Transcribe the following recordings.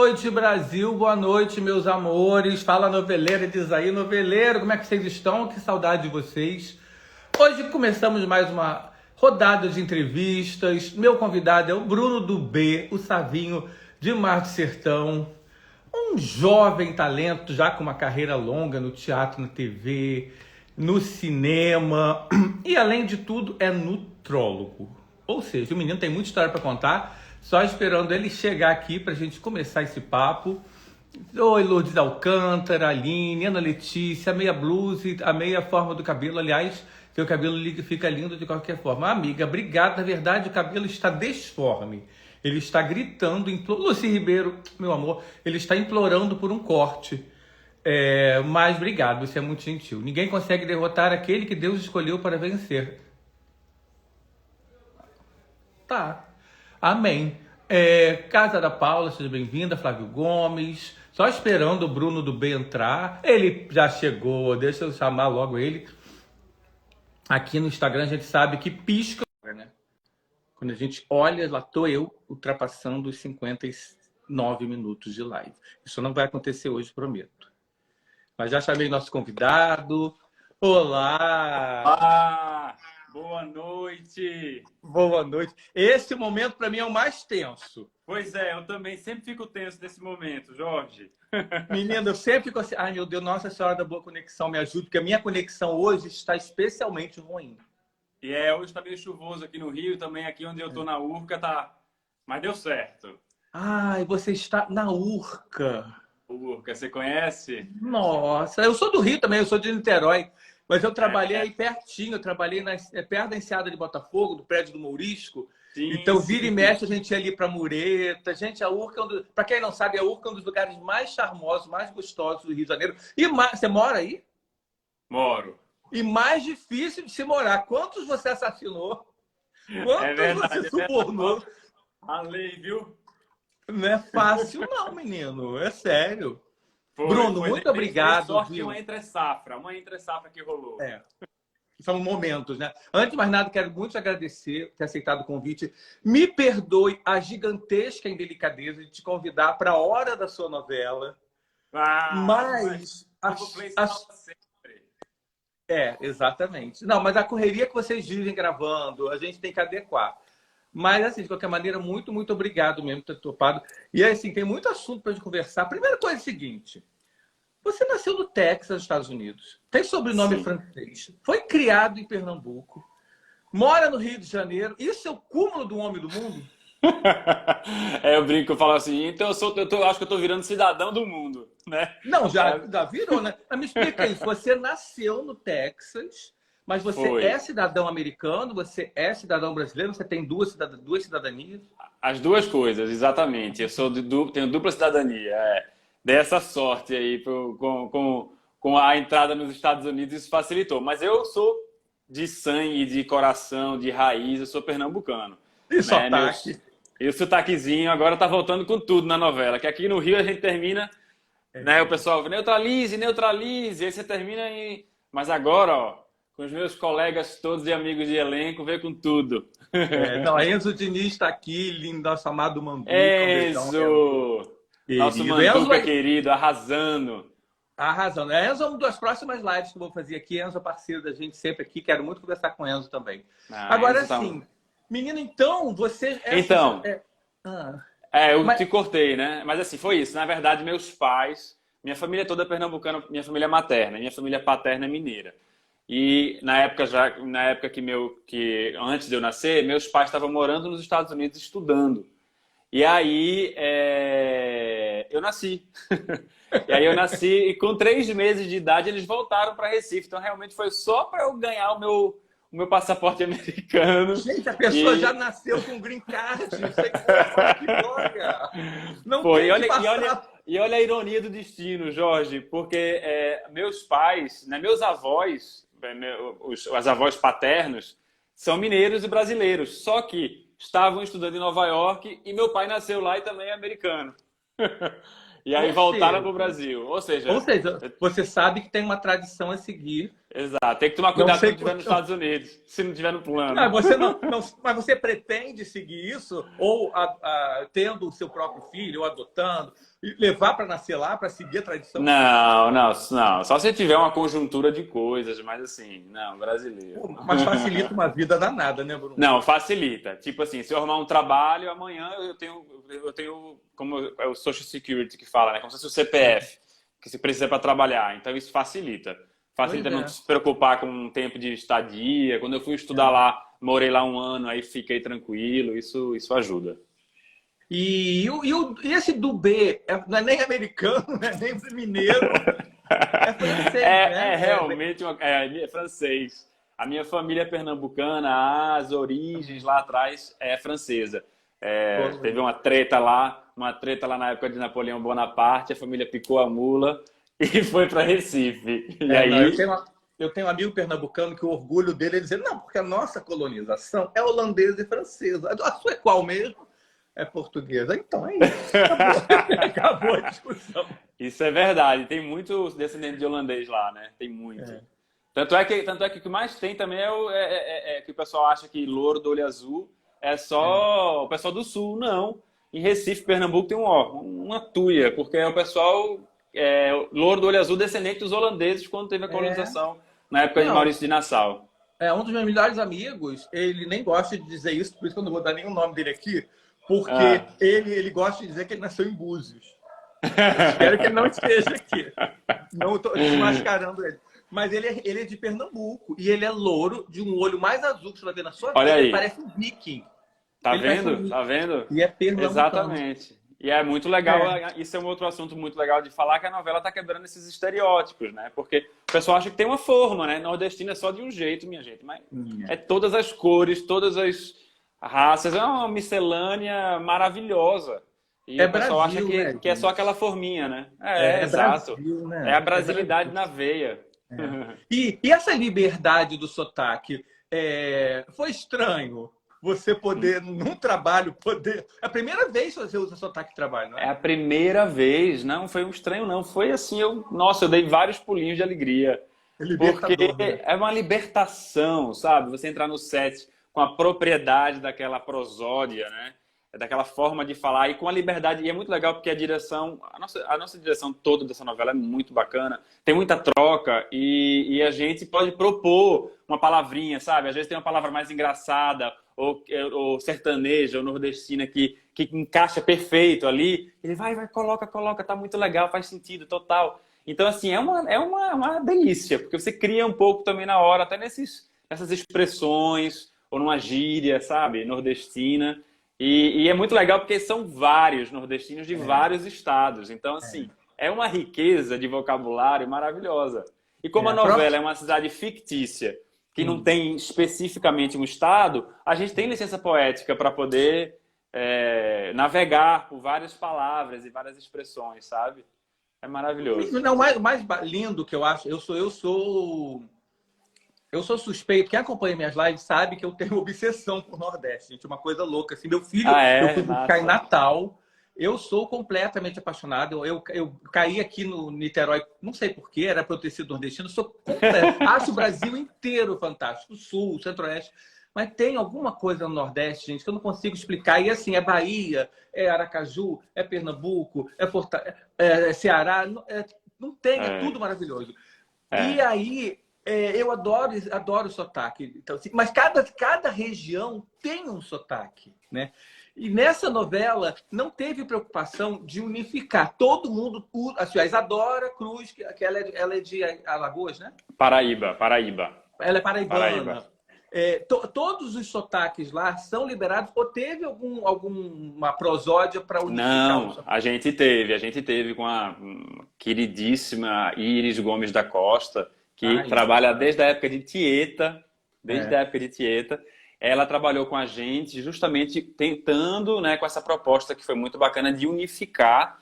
noite, Brasil. Boa noite, meus amores. Fala, noveleira, diz aí, noveleiro. Como é que vocês estão? Que saudade de vocês. Hoje começamos mais uma rodada de entrevistas. Meu convidado é o Bruno do B, o Savinho de Mar do Sertão. Um jovem talento, já com uma carreira longa no teatro, na TV, no cinema. E, além de tudo, é nutrólogo. Ou seja, o menino tem muita história para contar. Só esperando ele chegar aqui para a gente começar esse papo. Oi, Lourdes Alcântara, Aline, Ana Letícia, a meia blusa, a meia forma do cabelo. Aliás, seu cabelo fica lindo de qualquer forma. Amiga, obrigada. Na verdade, o cabelo está desforme. Ele está gritando, Luci Ribeiro, meu amor, ele está implorando por um corte. Mas obrigado, você é muito gentil. Ninguém consegue derrotar aquele que Deus escolheu para vencer. Tá. Amém. Casa da Paula, seja bem-vinda. Flávio Gomes. Só esperando o Bruno do B entrar. Ele já chegou, deixa eu chamar logo ele. Aqui no Instagram a gente sabe que pisca, né? Quando a gente olha, lá tô eu ultrapassando os 59 minutos de live. Isso não vai acontecer hoje, prometo. Mas já chamei nosso convidado. Olá! Ah, boa noite! Boa noite. Esse momento, para mim, é o mais tenso. Pois é, eu também sempre fico tenso nesse momento, Jorge. Menina, eu sempre fico assim, ai meu Deus, Nossa Senhora da Boa Conexão, me ajude, porque a minha conexão hoje está especialmente ruim. E hoje está meio chuvoso aqui no Rio, também aqui onde eu tô na Urca, tá... Mas deu certo. Ai, você está na Urca. Urca, você conhece? Nossa, eu sou do Rio também, eu sou de Niterói. Mas eu trabalhei aí pertinho, eu trabalhei perto da Enseada de Botafogo, do prédio do Mourisco. Sim, então, vira e mexe, a gente ia ali para Mureta. Gente, a Urca, para quem não sabe, a Urca é um dos lugares mais charmosos, mais gostosos do Rio de Janeiro. E você mora aí? Moro. E mais difícil de se morar. Quantos você assassinou? Quantos você subornou? A lei, viu? Não é fácil não, menino. É sério. Foi, Bruno, muito obrigado. Sorte de uma entre-safra que rolou. São momentos, né? Antes de mais nada, quero muito te agradecer por ter aceitado o convite. Me perdoe a gigantesca indelicadeza de te convidar para a hora da sua novela. Mas exatamente. Não, mas a correria que vocês vivem gravando, a gente tem que adequar. Mas, assim, de qualquer maneira, muito, muito obrigado mesmo por ter topado. E, assim, tem muito assunto para a gente conversar. A primeira coisa é a seguinte. Você nasceu no Texas, nos Estados Unidos. Tem sobrenome francês. Foi criado em Pernambuco. Mora no Rio de Janeiro. Isso é o cúmulo do homem do mundo? Eu brinco, eu falo assim, então acho que eu estou virando cidadão do mundo, né? Não, já virou, né? Mas me explica isso. Você nasceu no Texas, mas você é cidadão americano, você é cidadão brasileiro, você tem duas cidadanias? As duas coisas, exatamente. Eu tenho dupla cidadania. Dei essa sorte aí com a entrada nos Estados Unidos, isso facilitou. Mas eu sou de sangue, de coração, de raiz, eu sou pernambucano. E sotaque? E o sotaquezinho agora tá voltando com tudo na novela, que aqui no Rio a gente termina, né? O pessoal neutralize, neutralize, aí você termina e... Mas agora, ó, com os meus colegas todos e amigos de elenco, veio com tudo. Não, a Enzo Diniz está aqui, lindo, nosso amado Manduca. Enzo! Nosso Manduca querido, arrasando. Arrasando. Enzo é uma das próximas lives que eu vou fazer aqui. Enzo é parceiro da gente sempre aqui. Quero muito conversar com o Enzo também. Agora, Enzo sim. Menino, então, você... eu te cortei, né? Mas assim, foi isso. Na verdade, meus pais... Minha família toda é pernambucana, minha família é materna. Minha família paterna é mineira. E na época que antes de eu nascer, meus pais estavam morando nos Estados Unidos estudando. E aí eu nasci. E aí eu nasci e com 3 meses de idade eles voltaram para Recife. Então realmente foi só para eu ganhar o meu passaporte americano. Gente, a pessoa já nasceu com green card. Que droga! Não foi. E olha a ironia do destino, Jorge, porque meus pais, né, meus avós, os avós paternos, são mineiros e brasileiros. Só que estavam estudando em Nova York e meu pai nasceu lá e também é americano. E aí voltaram para o Brasil. Ou seja, você sabe que tem uma tradição a seguir Exato. Tem que tomar Não cuidado sei quando estiver nos Estados Unidos, se não estiver no Não, plano. você mas você pretende seguir isso ou tendo o seu próprio filho ou adotando e levar para nascer lá para seguir a tradição? Não, não, não. Só se tiver uma conjuntura de coisas, mas assim, não, brasileiro. Pô, mas facilita uma vida danada, né, Bruno? Não, facilita. Tipo assim, se eu arrumar um trabalho, amanhã eu tenho como é o Social Security que fala, né? Como se fosse o CPF, que se precisa para trabalhar. Então isso facilita. Pois Facilita não é. se preocupar com um tempo de estadia. Quando eu fui estudar lá, morei lá um ano, aí fiquei tranquilo. Isso ajuda. E esse do B não é nem americano, não é nem mineiro, é francês, né? É realmente é francês. A minha família é pernambucana, as origens lá atrás é francesa. Teve uma treta lá na época de Napoleão Bonaparte, a família picou a mula e foi para Recife. E Não, aí, eu tenho um amigo pernambucano que o orgulho dele é dizer, não, porque a nossa colonização é holandesa e francesa. A sua é qual mesmo? É portuguesa. Então é isso. Acabou, acabou a discussão. isso é verdade. Tem muito descendente de holandês lá, né? Tem muito. É. Tanto é que o que mais tem também é que o pessoal acha que louro do olho azul é só o pessoal do sul. Não. Em Recife, Pernambuco, tem uma tuia, porque é o pessoal louro do olho azul descendente dos holandeses quando teve a colonização na época de Não, Maurício de Nassau. um dos meus melhores amigos, ele nem gosta de dizer isso, por isso que eu não vou dar nenhum nome dele aqui, porque Ah. ele gosta de dizer que ele nasceu em Búzios. Eu espero que ele não esteja aqui. Não estou desmascarando ele. Mas ele é de Pernambuco e ele é louro, de um olho mais azul que você vai ver na sua vida. Olha Ele aí. parece um viking. Tá Ele parece um vendo? viking. Tá vendo? E é pernambucano. Exatamente. E é muito legal, É. isso é um outro assunto muito legal de falar, que a novela tá quebrando esses estereótipos, né? Porque o pessoal acha que tem uma forma, né? Nordestino é só de um jeito, minha gente, mas é todas as cores, todas as raças, é uma miscelânea maravilhosa. E É o pessoal acha Brasil, né, que é só gente? aquela forminha, né? É Exato. Brasil, né? É a É brasilidade Brasil. na veia. E essa liberdade do sotaque, foi estranho você poder, num trabalho, poder... É a primeira vez que você usa sotaque de trabalho, não É é? a primeira vez, não foi um estranho, não. Foi assim, nossa, eu dei vários pulinhos de alegria. É Porque libertador, né? é uma libertação, sabe? Você entrar no set com a propriedade daquela prosódia, né? Daquela forma de falar e com a liberdade. E é muito legal porque a nossa direção toda dessa novela é muito bacana. Tem muita troca e a gente pode propor uma palavrinha, sabe? Às vezes tem uma palavra mais engraçada ou sertaneja ou nordestina que encaixa perfeito ali. Ele vai, coloca, tá muito legal, faz sentido, total. Então, assim, é uma delícia, porque você cria um pouco também na hora, até nessas expressões, ou numa gíria, sabe, nordestina. E é muito legal porque são vários nordestinos de vários estados. Então, assim, é uma riqueza de vocabulário maravilhosa. E como a novela é uma cidade fictícia, que não tem especificamente um estado, a gente tem licença poética para poder navegar por várias palavras e várias expressões, sabe? É maravilhoso. Não, o mais lindo que eu acho, eu sou suspeito. Quem acompanha minhas lives sabe que eu tenho obsessão por Nordeste, gente. Uma coisa louca. Assim, meu filho, Ah, eu é? fui buscar em Massa. Natal. Eu sou completamente apaixonado. Eu caí aqui no Niterói, não sei porquê, era para eu ter sido nordestino. Sou completo. Acho o Brasil inteiro fantástico. O Sul, o Centro-Oeste. Mas tem alguma coisa no Nordeste, gente, que eu não consigo explicar. E assim, é Bahia, é Aracaju, é Pernambuco, é Ceará. Não tem, é tudo maravilhoso. E É. aí, eu adoro sotaque. Então, assim, mas cada região tem um sotaque, né? E nessa novela não teve preocupação de unificar. Todo mundo, assim, a Isadora Cruz, que ela é de Alagoas, né? Paraíba. Ela é Paraíba. paraibana. Todos os sotaques lá são liberados ou teve alguma prosódia para unificar o Não, sotaque? a gente teve com a queridíssima Iris Gomes da Costa, que Ai, trabalha desde a época de Tieta, desde é. a época de Tieta. Ela trabalhou com a gente justamente tentando, né, com essa proposta que foi muito bacana de unificar,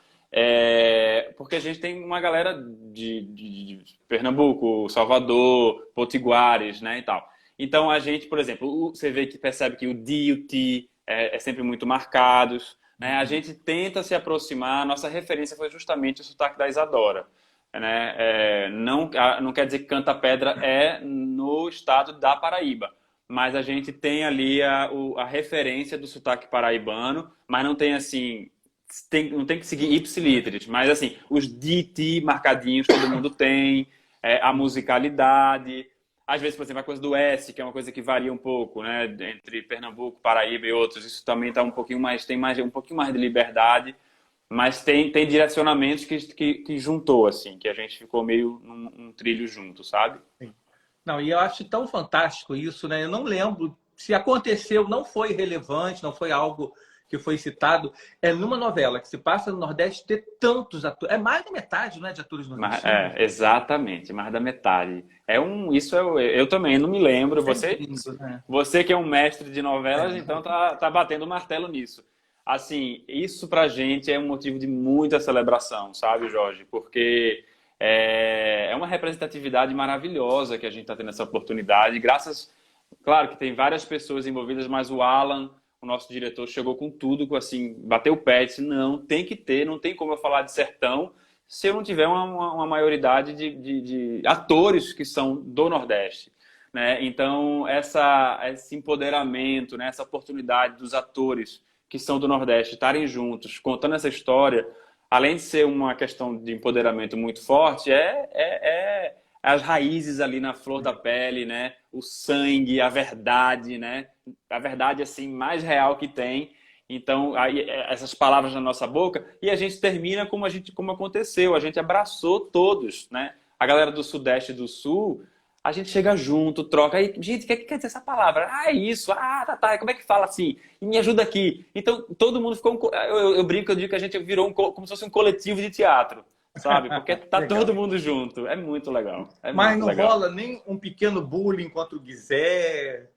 porque a gente tem uma galera de Pernambuco, Salvador, Potiguares, né, e tal. Então a gente, por exemplo, você vê que percebe que o D e o T é sempre muito marcados, né? A gente tenta se aproximar, a nossa referência foi justamente o sotaque da Isadora. né? Não quer dizer que Canta Pedra é no estado da Paraíba, mas a gente tem ali a referência do sotaque paraibano, mas não tem assim, não tem que seguir ipsilíteres, mas assim, os DT marcadinhos todo mundo tem, a musicalidade, às vezes, por exemplo, a coisa do S, que é uma coisa que varia um pouco, né, entre Pernambuco, Paraíba e outros, isso também tá um pouquinho mais, tem mais um pouquinho mais de liberdade. Mas tem direcionamentos que juntou, assim, que a gente ficou meio num trilho junto, sabe? Não, e eu acho tão fantástico isso, né? Eu não lembro se aconteceu, não foi relevante, não foi algo que foi citado. É numa novela que se passa no Nordeste ter tantos atores. É mais da metade, não é, de atores nordestinos? Exatamente, mais da metade. Isso eu também não me lembro. É lindo, né? Você que é um mestre de novelas, então tá batendo o martelo nisso. Assim, isso pra gente é um motivo de muita celebração, sabe, Jorge? Porque é uma representatividade maravilhosa que a gente está tendo essa oportunidade. Claro que tem várias pessoas envolvidas, mas o Alan, o nosso diretor, chegou com tudo, assim, bateu o pé e disse, não, tem que ter, não tem como eu falar de sertão se eu não tiver uma maioridade de atores que são do Nordeste. Né? Então, esse empoderamento, né? Essa oportunidade dos atores que são do Nordeste estarem juntos, contando essa história, além de ser uma questão de empoderamento muito forte, as raízes ali na flor da pele, né? O sangue, a verdade, né? A verdade assim mais real que tem. Então, aí, essas palavras na nossa boca, e a gente termina como aconteceu, a gente abraçou todos, né? A galera do Sudeste e do Sul, a gente chega junto, troca. Aí, gente, o que quer dizer essa palavra? Ah, é isso. Ah, tá. Como é que fala assim? E me ajuda aqui. Então, todo mundo ficou... Eu brinco, eu digo que a gente virou como se fosse um coletivo de teatro, sabe? Porque tá todo mundo junto. É muito legal. Mas não rola nem um pequeno bullying contra o Guizé...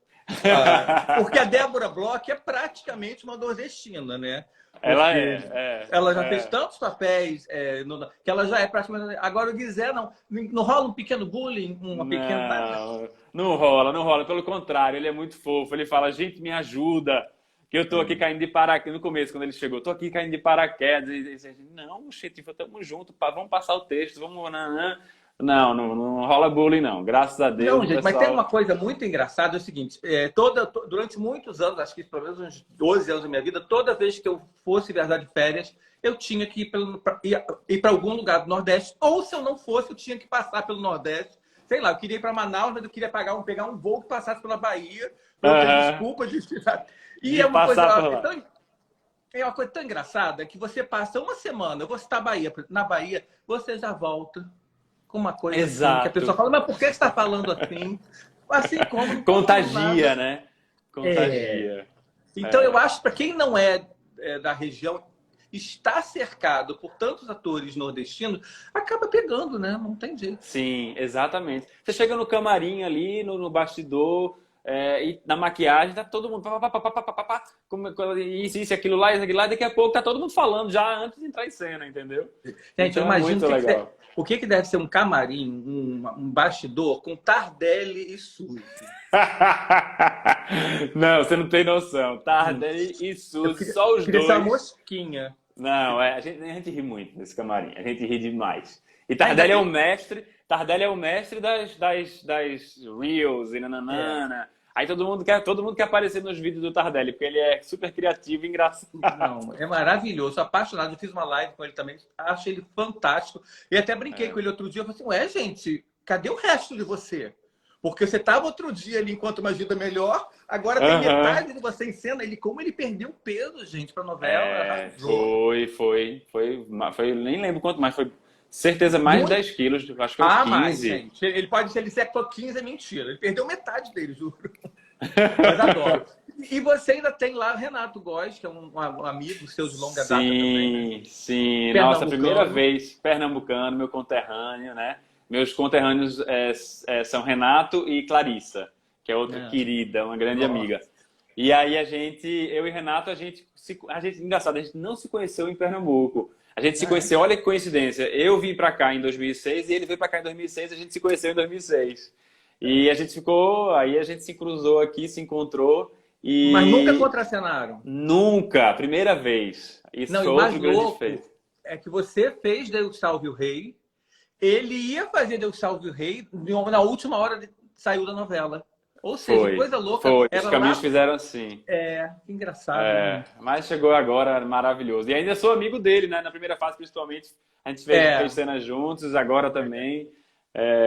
porque a Débora Bloch é praticamente uma nordestina, né? Ela já fez tantos papéis que ela já é praticamente... Agora o Guizé não rola um pequeno bullying, não rola. Pelo contrário, ele é muito fofo. Ele fala, gente, me ajuda, que eu tô aqui caindo de paraquedas. No começo, quando ele chegou, tô aqui caindo de paraquedas. E não, gente, tamo junto, vamos passar o texto, vamos... Não rola bullying, não. Graças a Deus. Não, gente, mas tem uma coisa muito engraçada, é o seguinte, durante muitos anos, acho que pelo menos uns 12 anos da minha vida, toda vez que eu fosse viajar de férias, eu tinha que ir para algum lugar do Nordeste, ou se eu não fosse, eu tinha que passar pelo Nordeste. Sei lá, eu queria ir para Manaus, mas eu queria pegar um voo que passasse pela Bahia, desculpa de e é uma coisa tão engraçada que você passa uma semana, eu vou citar a Bahia, na Bahia, você já volta com uma coisa assim, que a pessoa fala, mas por que você está falando assim? Assim como... Contagia, né? Contagia. Então, eu acho que para quem não é da região, está cercado por tantos atores nordestinos, acaba pegando, né? Não tem jeito. Sim, exatamente. Você chega no camarim ali, no bastidor, e na maquiagem, tá todo mundo... Isso, aquilo lá, daqui a pouco tá todo mundo falando já antes de entrar em cena, entendeu? Gente, então, eu imagino o que deve ser um camarim, um bastidor com Tardelli e Suzy. Não, você não tem noção. Tardelli e Suzy, só os dois. Uma mosquinha. Não, a gente ri muito nesse camarim. A gente ri demais. E Tardelli é o mestre. Tardelli é o mestre das reels e nananana. Aí todo mundo quer aparecer nos vídeos do Tardelli, porque ele é super criativo e engraçado. Não, é maravilhoso, sou apaixonado. Eu fiz uma live com ele também, acho ele fantástico. E até brinquei com ele outro dia, eu falei assim, gente, cadê o resto de você? Porque você estava outro dia ali enquanto uma vida melhor, agora tem metade de você em cena. Como ele perdeu peso, gente, para novela. Foi, nem lembro quanto mais, foi certeza mais de 10 quilos, acho que foi 15. Mais, gente. Se ele secou 15, é mentira. Ele perdeu metade dele, juro. Mas adoro. E você ainda tem lá o Renato Góes, que é um amigo seu de longa data também. Sim, nossa, primeira vez, pernambucano, meu conterrâneo, né? Meus conterrâneos são Renato e Clarissa, que é outra querida, uma grande amiga. E aí eu e Renato, engraçado, a gente não se conheceu em Pernambuco. A gente se conheceu, olha que coincidência. Eu vim pra cá em 2006 e ele veio pra cá em 2006, a gente se conheceu em 2006. E a gente aí a gente se cruzou aqui, se encontrou e... Mas nunca contracenaram? Nunca, primeira vez. Isso foi outro grande feito. É que você fez Deus Salve o Rei ele ia fazer Deus Salve o Rei, na última hora saiu da novela. Ou seja, coisa louca. Foi. Os Era caminhos lá. fizeram assim. Que engraçado, né? Mas chegou agora, maravilhoso. E ainda sou amigo dele, né? Na primeira fase, principalmente, a gente fez cenas juntos, agora também.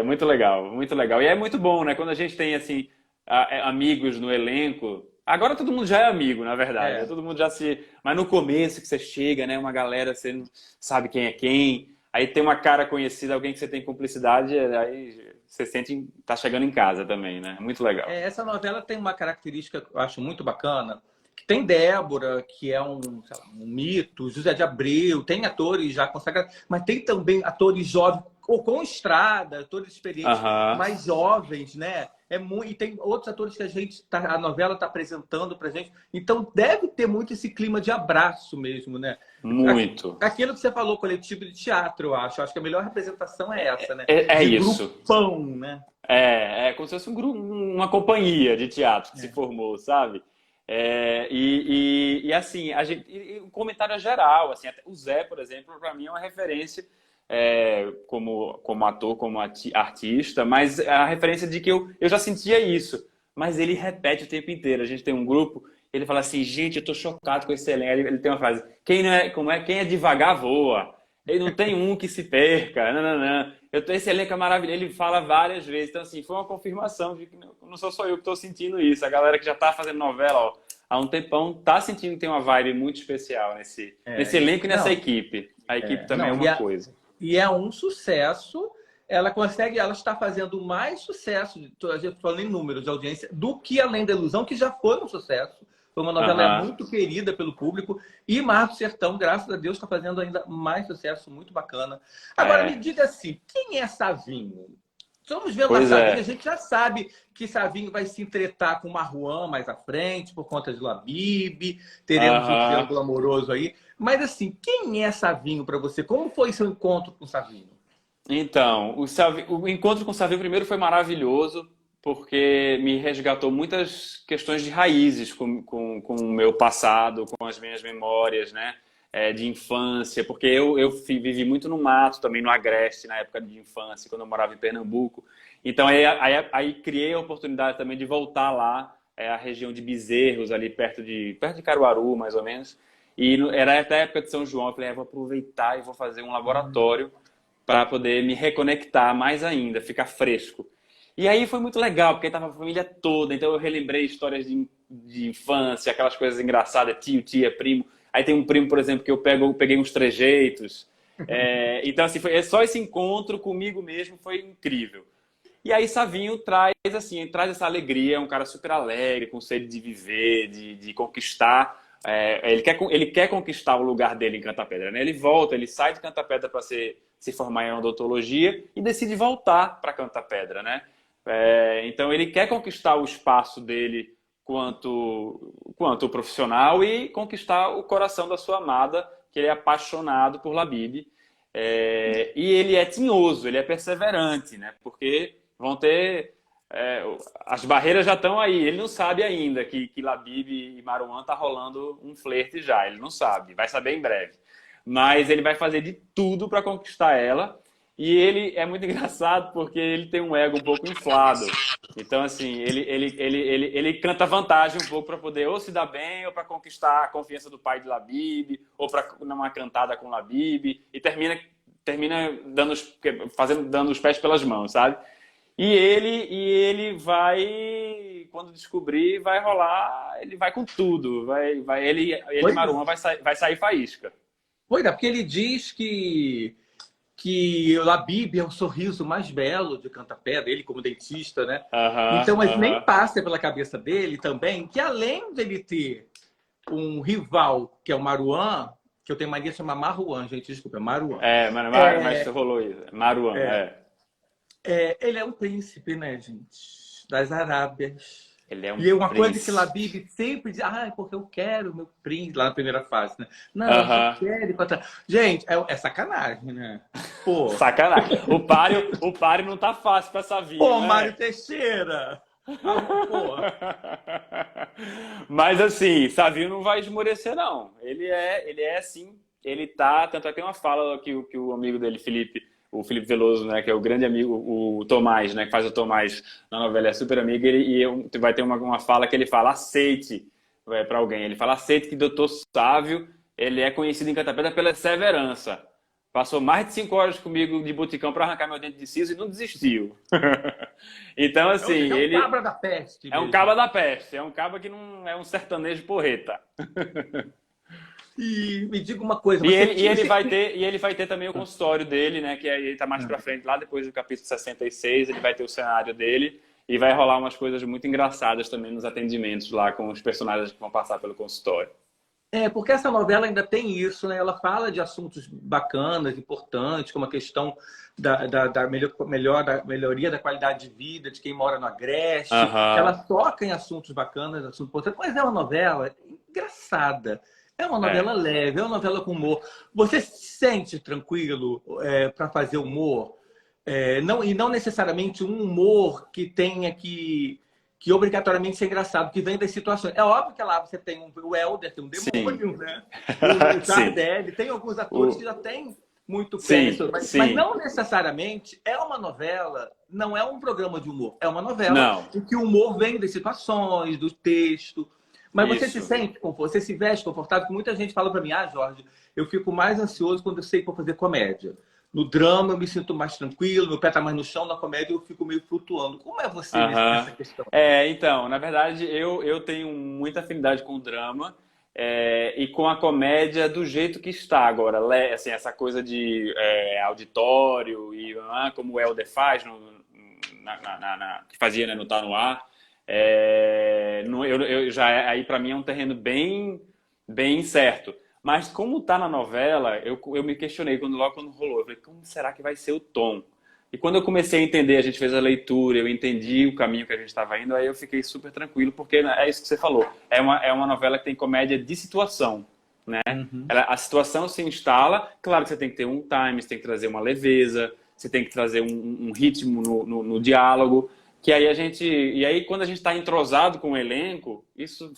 Muito legal, muito legal. E é muito bom, né? Quando a gente tem, assim, amigos no elenco. Agora todo mundo já é amigo, na verdade. Né? Todo mundo já se... Mas no começo que você chega, né? Uma galera, você não sabe quem é quem. Aí tem uma cara conhecida, alguém que você tem cumplicidade, aí você sente tá chegando em casa também, né? Muito legal. Essa novela tem uma característica que eu acho muito bacana. Que tem Débora, que é sei lá, um mito, José de Abreu, tem atores já consagrados, mas tem também atores jovens, ou com estrada, atores experientes, mais jovens, né? E tem outros atores que a novela está apresentando pra gente. Então deve ter muito esse clima de abraço mesmo, né? Muito. Aquilo que você falou, coletivo de teatro, eu acho. Acho que a melhor representação é essa, né? De isso. Grupão, né? É como se fosse um grupo, uma companhia de teatro que se formou, sabe? E assim, um comentário geral, assim, até o Zé, por exemplo, para mim é uma referência como ator, como artista, mas a referência de que eu já sentia isso, mas ele repete o tempo inteiro. A gente tem um grupo, ele fala assim, gente, eu tô chocado com esse elenco. Ele tem uma frase, quem é devagar voa. Ele não tem um que se perca, não. Esse elenco é maravilhoso, ele fala várias vezes. Então, assim, foi uma confirmação de que não sou só eu que estou sentindo isso. A galera que já está fazendo novela há um tempão está sentindo que tem uma vibe muito especial nesse elenco e nessa equipe. A equipe também é uma coisa. E é um sucesso. Ela está fazendo mais sucesso, a gente falando em números de audiência, do que Além da Ilusão, que já foi um sucesso. Foi uma novela muito querida pelo público. E Mar do Sertão, graças a Deus, está fazendo ainda mais sucesso, muito bacana. Agora, me diga assim, quem é Savinho? Estamos vendo a Savinho, a gente já sabe que Savinho vai se entretar com Marwan mais à frente, por conta de Labib, teremos um triângulo amoroso aí. Mas assim, quem é Savinho para você? Como foi seu encontro com Savinho? Então, o encontro com o Savinho primeiro foi maravilhoso, porque me resgatou muitas questões de raízes com o meu passado, com as minhas memórias, né? De infância, porque eu vivi muito no mato, também no Agreste, na época de infância, quando eu morava em Pernambuco. Então, aí criei a oportunidade também de voltar lá, a região de Bezerros, ali perto de Caruaru, mais ou menos. E era até a época de São João, eu falei, vou aproveitar e vou fazer um laboratório para poder me reconectar mais ainda, ficar fresco. E aí foi muito legal, porque estava a família toda, então eu relembrei histórias de infância, aquelas coisas engraçadas, tio, tia, primo. Aí tem um primo, por exemplo, que eu peguei uns trejeitos. Então, assim, só esse encontro comigo mesmo foi incrível. E aí Savinho traz essa alegria, é um cara super alegre, com sede de viver, de conquistar. Ele quer conquistar o lugar dele em Canta Pedra, né? Ele sai de Canta Pedra para se formar em odontologia e decide voltar para Canta Pedra, né? Então ele quer conquistar o espaço dele quanto profissional e conquistar o coração da sua amada, que ele é apaixonado por Labib. E ele é tinhoso, ele é perseverante, né? Porque vão ter... as barreiras já estão aí. Ele não sabe ainda que Labib e Marwan tá rolando um flerte já. Ele não sabe, vai saber em breve. Mas ele vai fazer de tudo para conquistar ela. E ele é muito engraçado porque ele tem um ego um pouco inflado. Então, assim, ele canta vantagem um pouco para poder ou se dar bem, ou para conquistar a confiança do pai de Labib, ou para uma cantada com Labib, e termina dando os pés pelas mãos, sabe? E ele vai, quando descobrir, vai rolar, ele vai com tudo. Ele e Marwan vai sair faísca. Pois é, porque ele diz que o Labib é o sorriso mais belo de Canta Pedra, ele como dentista, né? Então, mas nem passa pela cabeça dele também que além dele ter um rival, que é o Marwan, que eu tenho mania de chamar Marwan, gente, desculpa, é Marwan. Mas rolou isso. Marwan, ele é um príncipe, né, gente? Das Arábias. Ele é um e uma príncipe. Coisa que Labib sempre diz, porque eu quero meu príncipe, lá na primeira fase, né? Não, eu quero. Gente, é sacanagem, né? Pô. Sacanagem. O páreo não tá fácil pra essa vida. Pô, né? Mário Teixeira! Mas assim, Savinho não vai esmorecer, não. Ele é assim, ele tá. Tanto é que tem uma fala que o amigo dele, Felipe, o Felipe Veloso, né, que é o grande amigo, o Tomás, né, que faz o Tomás na novela, é super amigo, vai ter uma fala que ele fala, aceite para alguém, ele fala, aceite que Doutor Sávio, ele é conhecido em Catapeta pela perseverança. Passou mais de 5 horas comigo de boticão para arrancar meu dente de siso e não desistiu. Então, assim, ele... É um cabra da peste. É um cabra da peste, é um cabra que não é um sertanejo porreta. E me diga uma coisa... Ele vai ter também o consultório dele, né? Que ele tá mais pra frente, lá depois do capítulo 66, ele vai ter o cenário dele e vai rolar umas coisas muito engraçadas também nos atendimentos lá com os personagens que vão passar pelo consultório. Porque essa novela ainda tem isso, né? Ela fala de assuntos bacanas, importantes, como a questão da melhoria da qualidade de vida de quem mora no Agreste. Ela toca em assuntos bacanas, assuntos importantes, mas é uma novela engraçada. É uma novela leve, é uma novela com humor. Você se sente tranquilo para fazer humor? E não necessariamente um humor que tenha que obrigatoriamente ser engraçado, que vem das situações. É óbvio que lá você tem o Helder, tem um demônio, né? O Tardelli, tem alguns atores que já têm muito peso, mas não necessariamente é uma novela, não é um programa de humor. É uma novela em que o humor vem das situações, do texto. Mas você se sente confortável, você se veste confortável, porque muita gente fala para mim, Jorge, eu fico mais ansioso quando eu sei que vou fazer comédia. No drama eu me sinto mais tranquilo, meu pé está mais no chão, na comédia eu fico meio flutuando. Como é você nessa questão? Então, na verdade, eu tenho muita afinidade com o drama e com a comédia do jeito que está agora. Assim, essa coisa de auditório e como o Helder faz, que fazia, né, no Tá No Ar. Aí para mim é um terreno bem incerto. Mas como tá na novela, eu me questionei logo quando rolou. Eu falei, como será que vai ser o tom? E quando eu comecei a entender, a gente fez a leitura, eu entendi o caminho que a gente estava indo, aí eu fiquei super tranquilo, porque é isso que você falou. É uma novela que tem comédia de situação, né? A situação se instala, claro que você tem que ter um time, você tem que trazer uma leveza, você tem que trazer um ritmo no diálogo, que aí quando a gente está entrosado com o elenco, isso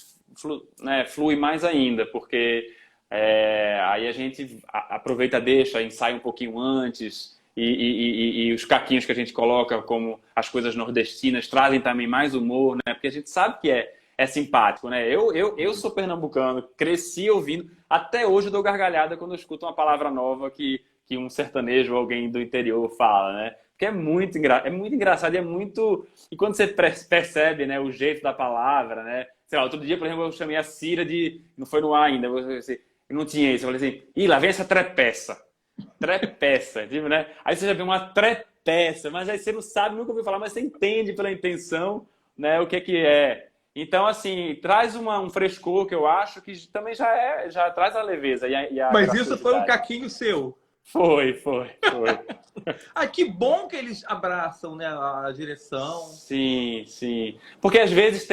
flui mais ainda, porque aí a gente aproveita, ensaia um pouquinho antes, e os caquinhos que a gente coloca, como as coisas nordestinas, trazem também mais humor, né? Porque a gente sabe que é simpático, né? Eu sou pernambucano, cresci ouvindo, até hoje eu dou gargalhada quando eu escuto uma palavra nova que um sertanejo ou alguém do interior fala, né? Porque é muito engraçado, e quando você percebe, né, o jeito da palavra, né? Sei lá, outro dia, por exemplo, eu chamei a Cira não foi no ar ainda, não tinha isso, eu falei assim, lá vem essa trepeça, tipo, né? Aí você já vê uma trepeça, mas aí você não sabe, nunca ouviu falar, mas você entende pela intenção, né, o que é. Então, assim, traz um frescor que eu acho que também já traz a leveza Mas isso foi um caquinho seu. Foi. Que bom que eles abraçam, né, a direção. Sim. Porque às vezes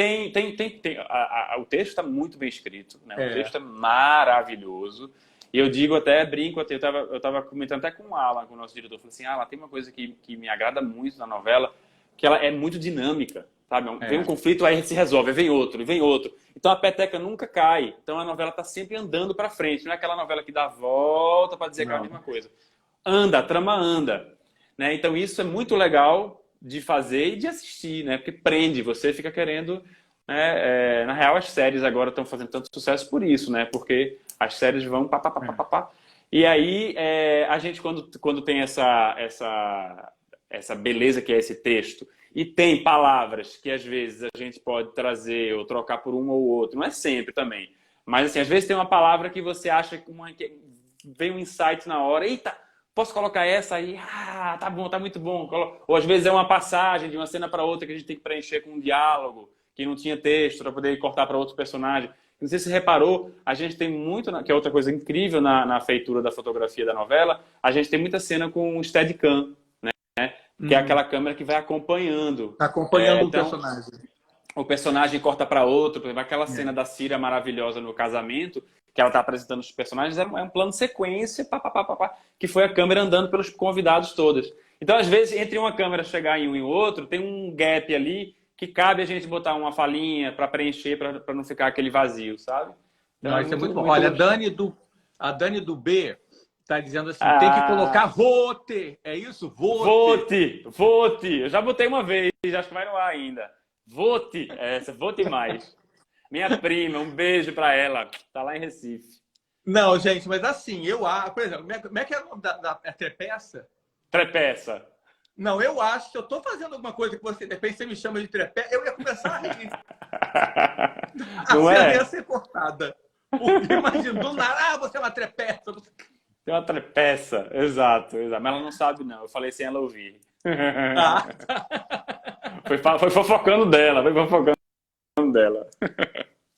o texto está muito bem escrito, né? O texto é maravilhoso. E eu digo brinco, eu tava comentando até com o Alan, com o nosso diretor, falei assim, Alan, tem uma coisa que me agrada muito na novela, que ela é muito dinâmica, sabe? Vem um conflito, aí se resolve, vem outro. Então a peteca nunca cai. Então a novela está sempre andando para frente, não é aquela novela que dá volta para dizer que é a mesma coisa. A trama anda, né? Então isso é muito legal de fazer e de assistir, né? Porque prende, você fica querendo, né? Na real, as séries agora estão fazendo tanto sucesso por isso, né? Porque as séries vão pá. E aí a gente quando tem essa beleza que é esse texto e tem palavras que às vezes a gente pode trazer ou trocar por um ou outro, não é sempre também, mas assim, às vezes tem uma palavra que você acha que vem um insight na hora, eita, posso colocar essa aí? Tá bom, tá muito bom. Ou às vezes é uma passagem de uma cena para outra que a gente tem que preencher com um diálogo, que não tinha texto, para poder cortar para outro personagem. Não sei se você reparou, a gente tem muito, que é outra coisa incrível na feitura da fotografia da novela, a gente tem muita cena com Steadicam, né? Que é aquela câmera que vai acompanhando. Acompanhando o personagem. O personagem corta para outro, por exemplo, aquela cena da Cira maravilhosa no casamento, que ela está apresentando os personagens, é um plano de sequência, que foi a câmera andando pelos convidados todos. Então, às vezes, entre uma câmera chegar em um e outro, tem um gap ali que cabe a gente botar uma falinha para preencher, para não ficar aquele vazio, sabe? Então, isso é muito bom. Olha, a Dani do B Tá dizendo assim, tem que colocar Ah, vote. É isso? Vote. vote, vote. Eu já botei uma vez, acho que vai no ar ainda. Vote, essa, vote mais. Minha prima, um beijo pra ela. Tá lá em Recife. Não, gente, mas assim, por exemplo, como é que é o nome da trepeça? Trepeça. Não, eu acho que se eu tô fazendo alguma coisa que você, de repente, você me chama de trepé, eu ia começar a rir. A Não cena ia é? ser cortada. Porque imagina, do nada, você é uma trepeça. Tem uma trepeça. Exato, exato. Mas ela não sabe, não. Eu falei sem ela ouvir. Ah, Foi fofocando dela, foi fofocando dela.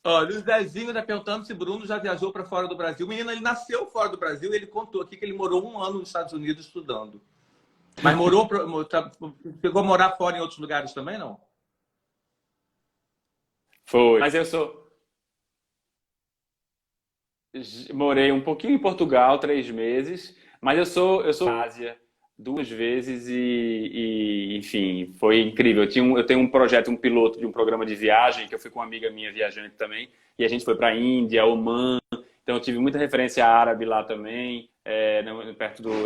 olha, o Zezinho tá perguntando se Bruno já viajou para fora do Brasil. Menino, ele nasceu fora do Brasil e ele contou aqui que ele morou 1 ano nos Estados Unidos estudando. Mas chegou a morar fora em outros lugares também, não? Foi. Mas eu morei um pouquinho em Portugal, 3 meses, mas eu sou da Ásia 2 vezes enfim, foi incrível. Eu tenho um projeto, um piloto de um programa de viagem que eu fui com uma amiga minha viajante também, e a gente foi para a Índia, Omã, então eu tive muita referência árabe lá também,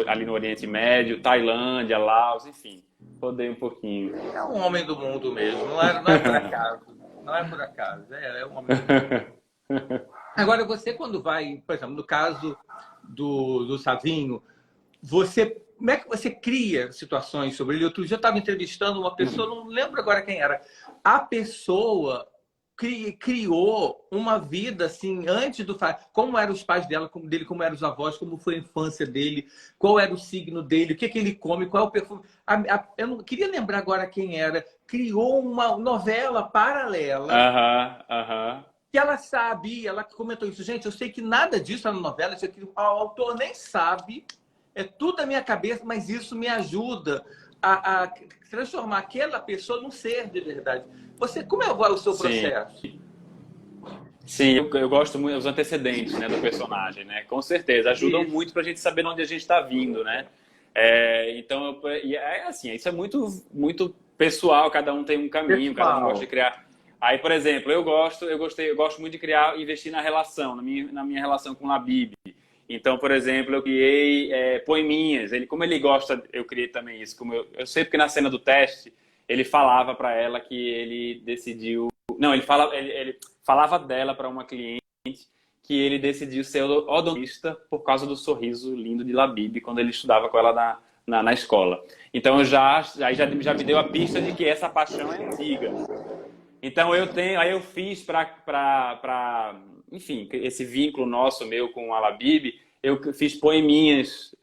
ali no Oriente Médio, Tailândia, Laos, enfim, rodei um pouquinho. É um homem do mundo mesmo, não é por acaso. Não é por acaso, é um homem do mundo. Agora, você quando vai, por exemplo, no caso do Savinho, como é que você cria situações sobre ele? Outro dia eu estava entrevistando uma pessoa, não lembro agora quem era. A pessoa criou uma vida assim, antes do... Como eram os pais dele, como eram os avós, como foi a infância dele, qual era o signo dele, o que, que ele come, qual é o perfume. Eu não queria lembrar agora quem era. Criou uma novela paralela Aham, aham. que ela sabe, ela comentou isso. Gente, eu sei que nada disso é na novela, isso aqui, o autor nem sabe, é tudo da minha cabeça, mas isso me ajuda a transformar aquela pessoa num ser de verdade. Como é o seu Sim. processo? Sim, eu gosto muito dos antecedentes, né, do personagem, né? Com certeza, ajudam Isso. muito pra gente saber onde a gente está vindo, né? Então, e é assim, isso é muito, muito pessoal, cada um tem um caminho, cada um gosta de Pessoal. criar. Aí, por exemplo, eu gosto muito de criar, investir na relação, na minha relação com a Bibi. Então, por exemplo, eu criei poeminhas. Como ele gosta, eu criei também isso. Eu sei porque na cena do teste ele falava para ela que ele decidiu. Não, ele falava dela para uma cliente que ele decidiu ser odontista por causa do sorriso lindo de Labib quando ele estudava com ela na escola. Então já me deu a pista de que essa paixão é antiga. Então aí eu fiz enfim, esse vínculo meu com a Labib, eu fiz poeminhas,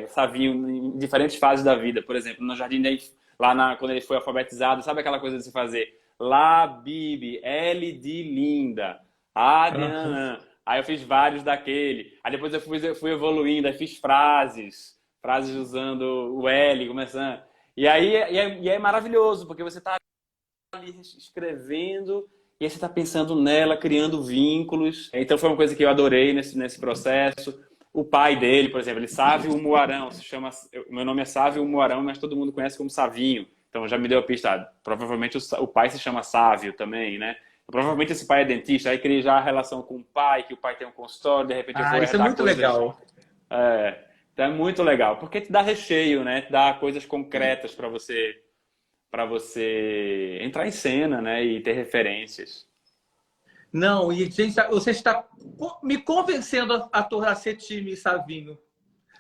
Savinho, em diferentes fases da vida. Por exemplo, no Jardim quando ele foi alfabetizado, sabe aquela coisa de se fazer Labib, L de linda, A de nanã. Aí eu fiz vários daquele. Aí depois eu fui evoluindo, aí fiz frases usando o L, começando. E é maravilhoso, porque você está ali escrevendo e aí você está pensando nela, criando vínculos. Então foi uma coisa que eu adorei nesse processo. O pai dele, por exemplo, ele Sávio Muarão, meu nome é Sávio Muarão, mas todo mundo conhece como Savinho. Então já me deu a pista. Provavelmente o pai se chama Sávio também, né? Provavelmente esse pai é dentista, aí cria já a relação com o pai, que o pai tem um consultório, de repente eu vou Isso é herdar muito coisas. legal. Então é muito legal, porque te dá recheio, né? Te dá coisas concretas para você entrar em cena, né? E ter referências. Não, e gente, você está me convencendo a ser time Savinho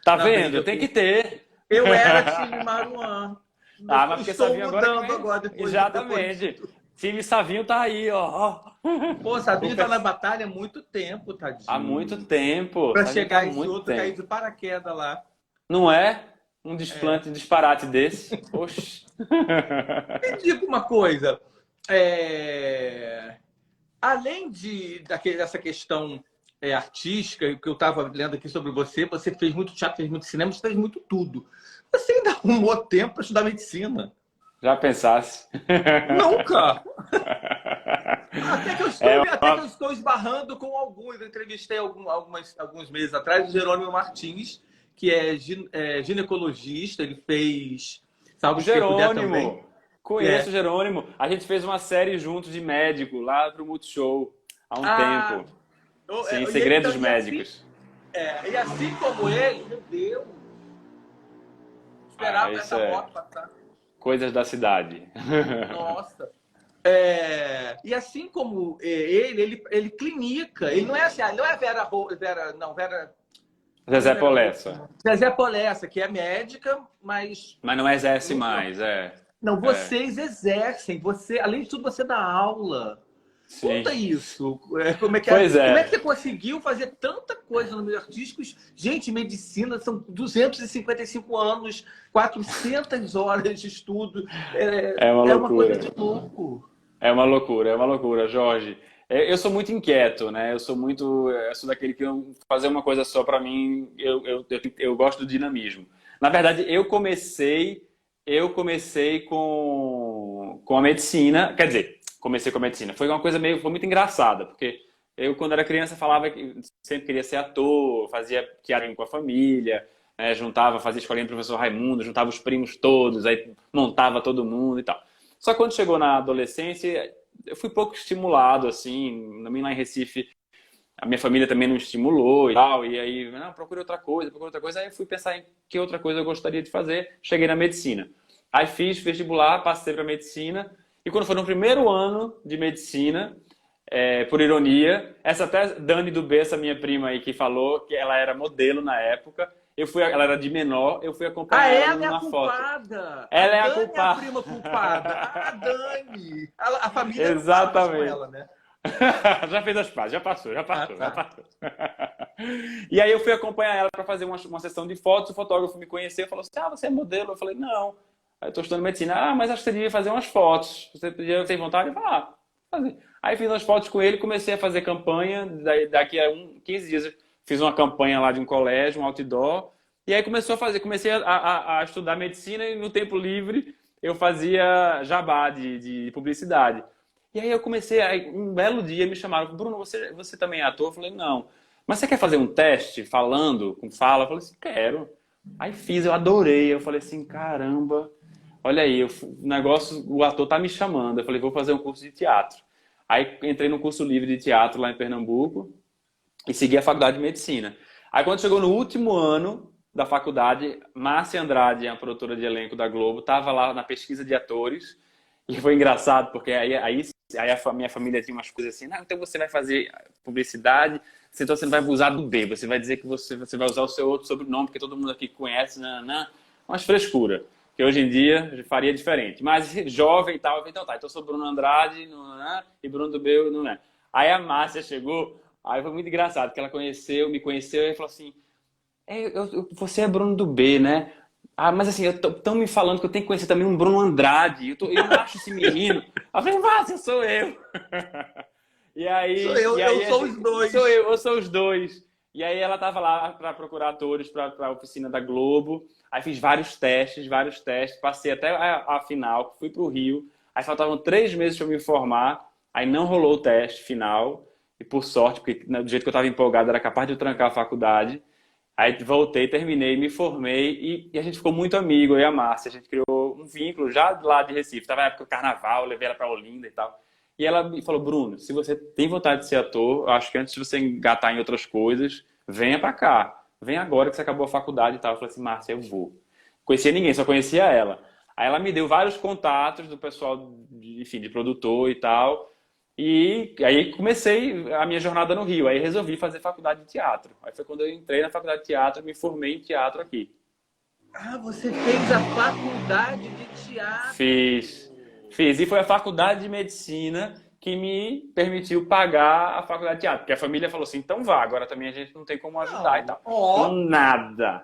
Tá na vendo? briga. Tem que ter. Eu era time Maruan. Mas porque Estou Savinho mudando agora. agora depois. Exatamente. Time Savinho tá aí, ó. Pô, Savinho está na batalha há muito tempo, tadinho. Há muito tempo. Para Savinho chegar tá há esse muito outro tempo. cair de paraquedas lá. Não é? Um desplante, disparate desse. Oxi. Me diga uma coisa. Além dessa questão artística, que eu estava lendo aqui sobre você fez muito teatro, fez muito cinema, você fez muito tudo. Você ainda arrumou tempo para estudar medicina? Já pensasse? Nunca! Até que eu estou esbarrando com alguns. Eu entrevistei alguns meses atrás o Jerônimo Martins, que é ginecologista, ele fez Salve Se Puder também. Jerônimo! Conheço o Jerônimo. A gente fez uma série junto de médico lá pro Multishow há um tempo. Sim, Segredos Médicos. E assim como ele, meu Deus, esperava Isso essa é moto passar. coisas da cidade. Nossa. E assim como ele clinica. Ele não é assim, não é Vera. Como Zezé é o nome dele? Polessa. Zezé Polessa, que é médica, mas Mas não exerce mais, é. não, É. vocês exercem. Você, além de tudo, você dá aula. Conta Sim. isso. Como é que é? Pois Como é que é. você conseguiu fazer tanta coisa no meio artístico? Gente, medicina são 255 anos, 400 horas de estudo. É uma É uma coisa loucura. de louco. É uma loucura, Jorge. Eu sou muito inquieto, né? Eu sou daquele que fazer uma coisa só para mim, eu gosto do dinamismo. Na verdade, eu comecei com a medicina, quer dizer, comecei com a medicina. Foi muito engraçada, porque eu quando era criança falava que sempre queria ser ator, fazia teatro com a família, né? Fazia escolinha do professor Raimundo, juntava os primos todos, aí montava todo mundo e tal. Só que quando chegou na adolescência, eu fui pouco estimulado, assim, também lá em Recife, a minha família também não estimulou e tal, e aí, não, procura outra coisa, aí eu fui pensar em que outra coisa eu gostaria de fazer, cheguei na medicina. Aí fiz vestibular, passei para medicina, e quando foi no primeiro ano de medicina, por ironia, essa até Dani do B, essa minha prima aí que falou que ela era modelo na época, ela era de menor, eu fui acompanhar ela Ela é a numa foto. culpada. A Ela é a Dani é a culpada. prima culpada. A Dani. A família não fala mais com Exatamente. ela, né? Já fez as pazes, já passou, já Ah, passou, já tá. passou. E aí eu fui acompanhar ela para fazer uma sessão de fotos, o fotógrafo me conheceu e falou assim, você é modelo? Eu falei, não. Aí eu tô estudando medicina. Mas acho que você devia fazer umas fotos. Você tem vontade? Eu falei, fazer. Aí fiz umas fotos com ele, comecei a fazer campanha, daqui a 15 dias eu fiz uma campanha lá de um colégio, um outdoor, e aí comecei a estudar medicina e no tempo livre eu fazia jabá de publicidade. E aí um belo dia me chamaram, Bruno, você também é ator? Eu falei, não. Mas você quer fazer um teste falando, com fala? Eu falei assim, quero. Aí fiz, eu adorei. Eu falei assim, caramba, olha aí, o ator tá me chamando. Eu falei, vou fazer um curso de teatro. Aí entrei no curso livre de teatro lá em Pernambuco e segui a faculdade de medicina. Aí quando chegou no último ano da faculdade, Márcia Andrade, a produtora de elenco da Globo, estava lá na pesquisa de atores. E foi engraçado, porque aí a minha família tinha umas coisas assim, não, então você vai fazer publicidade, então você não vai usar do B, você vai dizer que você vai usar o seu outro sobrenome, porque todo mundo aqui conhece, umas frescuras, que hoje em dia faria diferente. Mas jovem e tal, eu falei, então tá, então eu sou Bruno Andrade, e Bruno do B, não é. Aí a Márcia chegou, aí foi muito engraçado, porque ela me conheceu e falou assim, você é Bruno do B, né? Mas assim, estão me falando que eu tenho que conhecer também um Bruno Andrade. Eu não acho esse menino. Eu falei, Márcia, sou eu. Sou eu sou os dois. Eu sou os dois. E aí ela tava lá para procurar atores para a oficina da Globo. Aí fiz vários testes, passei até a final, fui pro Rio. Aí faltavam 3 meses para me formar. Aí não rolou o teste final. E por sorte, porque do jeito que eu estava empolgado, era capaz de eu trancar a faculdade. Aí voltei, terminei, me formei e a gente ficou muito amigo, eu e a Márcia. A gente criou um vínculo já lá de Recife. Tava na época do carnaval, eu levei ela pra Olinda e tal. E ela me falou, Bruno, se você tem vontade de ser ator, eu acho que antes de você engatar em outras coisas, venha pra cá. Vem agora que você acabou a faculdade e tal. Eu falei assim, Márcia, eu vou. Conhecia ninguém, só conhecia ela. Aí ela me deu vários contatos do pessoal, enfim, de produtor e tal. E aí comecei a minha jornada no Rio. Aí resolvi fazer faculdade de teatro. Aí foi quando eu entrei na faculdade de teatro e me formei em teatro aqui. Você fez a faculdade de teatro. Fiz. E foi a faculdade de medicina que me permitiu pagar a faculdade de teatro. Porque a família falou assim, então vá, agora também a gente não tem como ajudar e Não. tal. Com nada.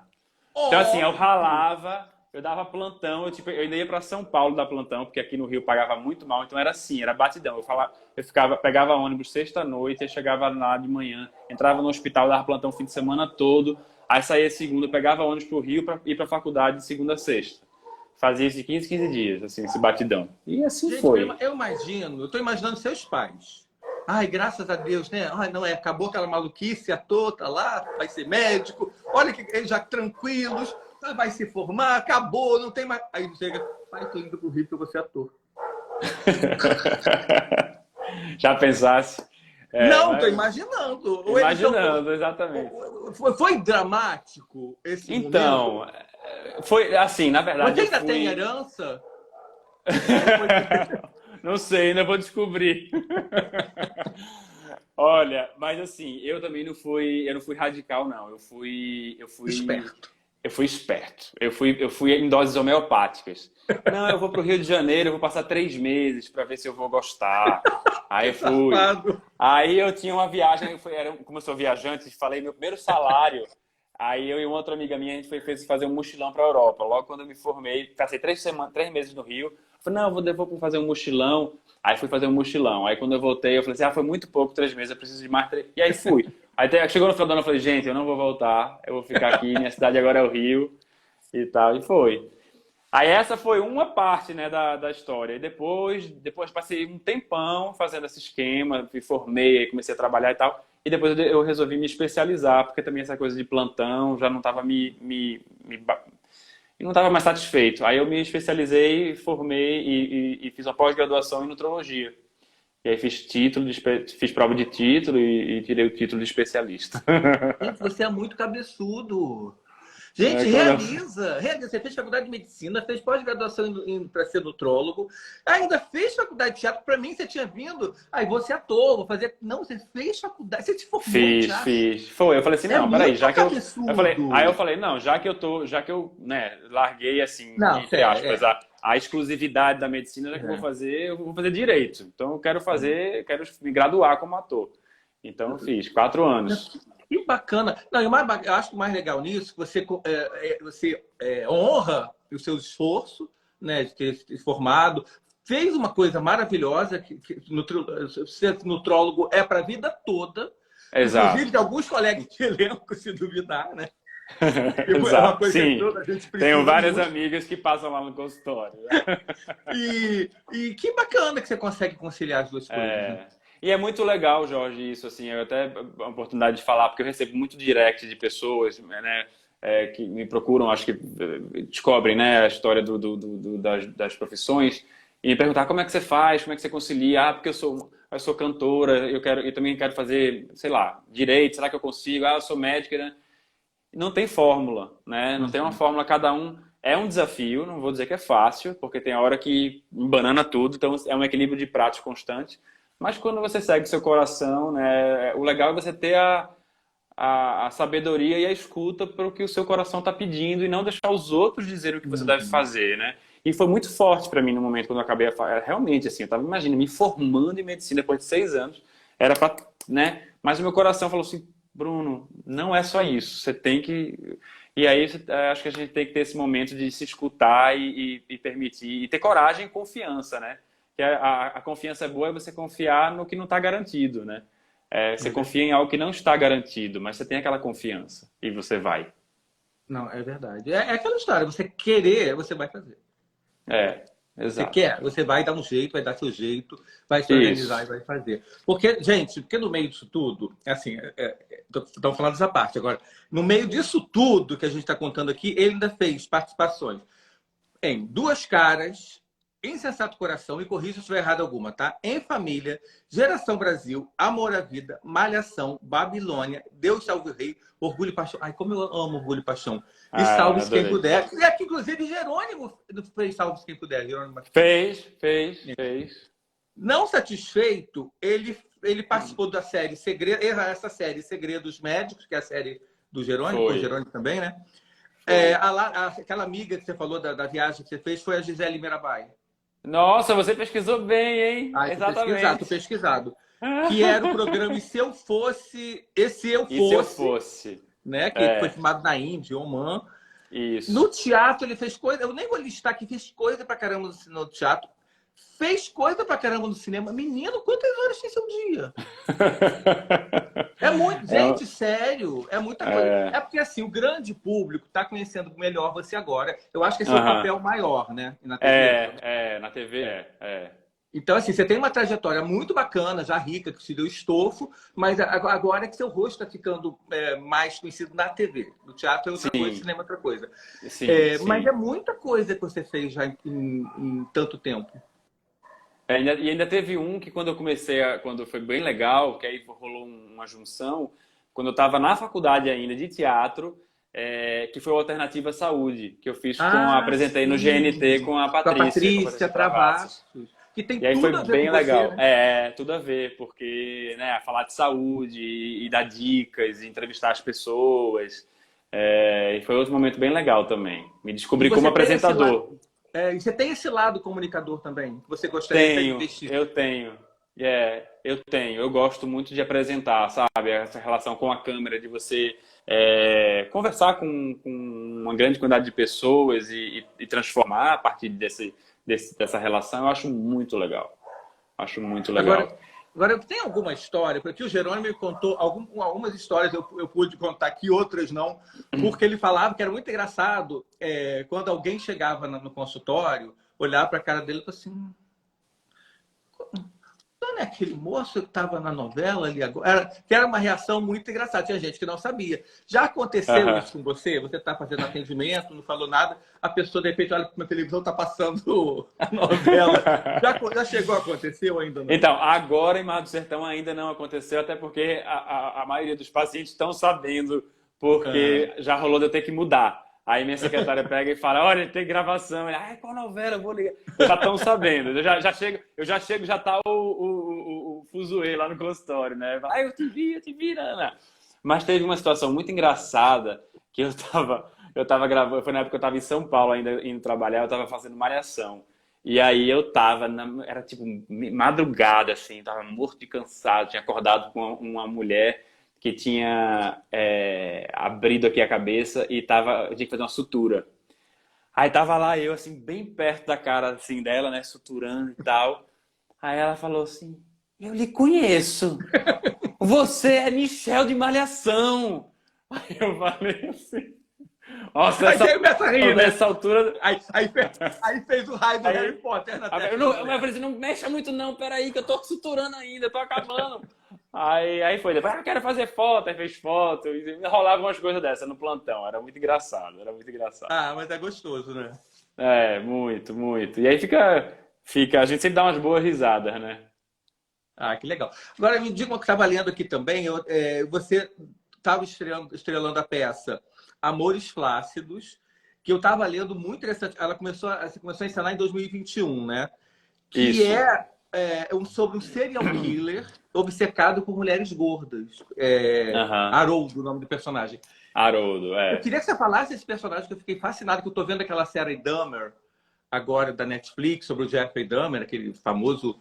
Então assim, eu Óbvio. ralava, eu dava plantão, eu ainda ia para São Paulo dar plantão, porque aqui no Rio pagava muito mal, então era assim, era batidão. Pegava ônibus sexta-noite, chegava lá de manhã, entrava no hospital, dava plantão o fim de semana todo, aí saía segunda, pegava ônibus pro Rio para ir para a faculdade de segunda a sexta. Fazia isso de 15 dias, assim, esse batidão. E assim Gente, foi. eu tô imaginando seus pais. Ai, graças a Deus, né? Ai, não, acabou aquela maluquice, ator tá lá, vai ser médico. Olha que eles já tranquilos, vai se formar, acabou, não tem mais. Aí chega, pai, tô indo pro Rio porque eu vou ser ator. Já pensasse? Não, tô mas imaginando. imaginando, exatamente. Foi dramático esse momento? Então, foi assim, na verdade, Você eu ainda tem fui. herança? Ou foi... Não sei, ainda vou descobrir. Olha, mas assim, eu não fui radical, não. Esperto. Eu fui esperto. Eu fui em doses homeopáticas. Não, eu vou para o Rio de Janeiro, eu vou passar 3 meses para ver se eu vou gostar. Aí Que eu fui. safado. Aí eu tinha uma viagem, como eu sou viajante, falei, meu primeiro salário. Aí eu e uma outra amiga minha, a gente fez fazer um mochilão para a Europa. Logo quando eu me formei, passei 3 meses no Rio. Falei, não, vou fazer um mochilão. Aí fui fazer um mochilão. Aí quando eu voltei, eu falei assim, foi muito pouco, 3 meses, eu preciso de mais 3. E aí fui. Aí chegou no final do ano, eu falei, gente, eu não vou voltar, eu vou ficar aqui, minha cidade agora é o Rio e tal. E foi. Aí essa foi uma parte, né, da história. E depois passei um tempão fazendo esse esquema, me formei, comecei a trabalhar e tal. E depois eu resolvi me especializar, porque também essa coisa de plantão já não estava não estava mais satisfeito. Aí eu me especializei, formei e fiz uma pós-graduação em nutrologia. E aí fiz prova de título e tirei o título de especialista. Gente, você é muito cabeçudo. Gente, É, quando realiza. Você fez faculdade de medicina, fez pós-graduação para ser nutrólogo, ainda fez faculdade de teatro. Para mim, você tinha vindo. Aí você é ator, vou fazer. Não, você fez faculdade. Você se formou em teatro. fiz. Foi. Eu falei assim, É não, peraí, muito já que eu. Aí eu cabeçudo. falei, não, já que eu, né, larguei assim, Não, entre aspas, sério, a exclusividade da medicina, já que eu vou fazer direito. Então eu quero me graduar como ator. Então eu fiz 4 anos. Que bacana. Não, eu acho que o mais legal nisso, que honra o seu esforço, né, de ter se formado, fez uma coisa maravilhosa, ser nutrólogo é para a vida toda, inclusive Exato. de alguns colegas de elenco, se duvidar, né? É uma Exato, coisa que sim. toda a gente Tenho precisa várias muito. amigas que passam lá no consultório. E que bacana que você consegue conciliar as duas coisas, né? E é muito legal, Jorge, isso, assim, eu até a oportunidade de falar, porque eu recebo muito direct de pessoas, né, que me procuram, acho que descobrem, né, a história das profissões, e me perguntar como é que você faz, como é que você concilia, porque eu sou cantora, eu também quero fazer, sei lá, direito, será que eu consigo? Eu sou médica, né? Não tem fórmula, né? Não tem uma Uhum. fórmula, cada um é um desafio, não vou dizer que é fácil, porque tem a hora que embanana tudo, então é um equilíbrio de pratos constante. Mas quando você segue seu coração, né, o legal é você ter a sabedoria e a escuta para o que o seu coração está pedindo e não deixar os outros dizerem o que você deve Uhum. fazer, né? E foi muito forte para mim no momento quando eu acabei realmente assim, eu estava, imagina, me formando em medicina depois de 6 anos, era para, né? Mas o meu coração falou assim, Bruno, não é só isso, você tem que. E aí acho que a gente tem que ter esse momento de se escutar e permitir, e ter coragem e confiança, né? Que a confiança é boa é você confiar no que não está garantido, né? Você confia em algo que não está garantido, mas você tem aquela confiança e você vai. Não, é verdade. É aquela história, você querer, você vai fazer. Você Exato. quer, você vai dar um jeito, vai dar seu jeito, vai se organizar e Isso. vai fazer. Porque, gente, porque no meio disso tudo, assim, estamos falando dessa parte agora, no meio disso tudo que a gente está contando aqui, ele ainda fez participações em Duas Caras, Insensato Coração, me corrija se estiver errado alguma, tá? Em Família, Geração Brasil, Amor à Vida, Malhação, Babilônia, Deus Salve o Rei, Orgulho e Paixão. Ai, como eu amo Orgulho e Paixão. E Salve-se Quem Adorei. Puder. E aqui, inclusive, Jerônimo fez Salve-se Quem Puder. Jerônimo Martins. Fez. Não satisfeito, ele participou da série essa série Segredos Médicos, que é a série do Jerônimo, com o Foi. Jerônimo também, né? Foi. Aquela amiga que você falou da viagem que você fez foi a Gisele Mirabai. Nossa, você pesquisou bem, hein? Ai, tô Exatamente. pesquisado. Que era o programa E Se Eu Fosse, E Se Eu E se eu Fosse, fosse? né? Que foi É, filmado na Índia, Oman. No isso. teatro ele fez coisa, eu nem vou listar que fez coisa pra caramba no teatro. Fez coisa pra caramba no cinema. Menino, quantas horas tem seu dia? É muito, gente, sério, é muita coisa. É, É porque assim, o grande público está conhecendo melhor você agora. Eu acho que esse é o aham. papel maior, né? Na TV. Na TV Então, assim, você tem uma trajetória muito bacana, já rica, que te deu estofo, mas agora é que seu rosto está ficando mais conhecido na TV. No teatro é outra coisa, Sim, cinema é outra coisa. sim, Mas é sim. muita coisa que você fez já em tanto tempo. E ainda teve um que quando eu comecei, quando foi bem legal, que aí rolou uma junção, quando eu estava na faculdade ainda de teatro, que foi o Alternativa Saúde, que eu fiz Ah, apresentei no GNT sim. com a Com a Patrícia Patrícia Travassos. Travassos, que tem E aí foi tudo a ver com bem você, legal. né? Tudo a ver, porque, né, falar de saúde e dar dicas, e entrevistar as pessoas. E foi outro momento bem legal também. Me E descobri como você tem esse lado, apresentador. você tem esse lado comunicador também, que você gostaria até de Tenho, investir. eu tenho. Eu tenho. Eu gosto muito de apresentar, sabe? Essa relação com a câmera, de você conversar com uma grande quantidade de pessoas e transformar a partir dessa relação. Eu acho muito legal. Acho muito Agora, legal. agora tem alguma história, porque o Jerônimo me contou algumas histórias, eu pude contar aqui, outras não, porque ele falava que era muito engraçado quando alguém chegava no consultório, olhar para a cara dele e falava assim, não é aquele moço que estava na novela ali agora? Que era uma reação muito engraçada. Tinha gente que não sabia. Já aconteceu Aham. isso com você? Você está fazendo atendimento, não falou nada, a pessoa de repente olha para uma televisão, está passando a novela. Já chegou a acontecer ou ainda não? Então, agora em Mar do Sertão ainda não aconteceu, até porque a maioria dos pacientes estão sabendo, Ah. porque já rolou de eu ter que mudar. Aí minha secretária pega e fala, olha, tem gravação. Ele, ai, qual novela? Eu vou ligar. Já estão sabendo. Já chego, já tá o fuzuê lá no consultório, né? Fala, ai, eu te vi, Ana. Mas teve uma situação muito engraçada que eu tava gravando, foi na época que eu tava em São Paulo ainda indo trabalhar, eu tava fazendo malhação. E aí eu tava, era tipo madrugada, assim, tava morto de cansado, tinha acordado com uma mulher que tinha abrido aqui a cabeça e tinha que fazer uma sutura. Aí tava lá eu, assim, bem perto da cara, assim, dela, né, suturando e tal. Aí ela falou assim, eu lhe conheço, você é Michel de Malhação. Aí eu falei assim, nossa, Aí você começa a rir, né? nessa altura... Aí fez o raio do Harry Aí, Potter na eu, testa não, da eu mulher. falei assim, não mexa muito não, peraí, que eu tô suturando ainda, tô acabando. Aí foi, depois, quero fazer foto, aí fez foto, e rolava umas coisas dessas no plantão, era muito engraçado, era muito engraçado. Ah, mas é gostoso, né? Muito, muito. E aí a gente sempre dá umas boas risadas, né? Ah, que legal. Agora, me diga uma que estava lendo aqui também. Você estava estrelando a peça Amores Flácidos, que eu estava lendo muito interessante. Ela começou a encenar em 2021, né? Que Isso. sobre um serial killer obcecado por mulheres gordas. Aham. Haroldo, o nome do personagem. Haroldo, Eu queria que você falasse desse personagem, que eu fiquei fascinado, que eu estou vendo aquela série Dahmer, agora da Netflix, sobre o Jeffrey Dahmer, aquele famoso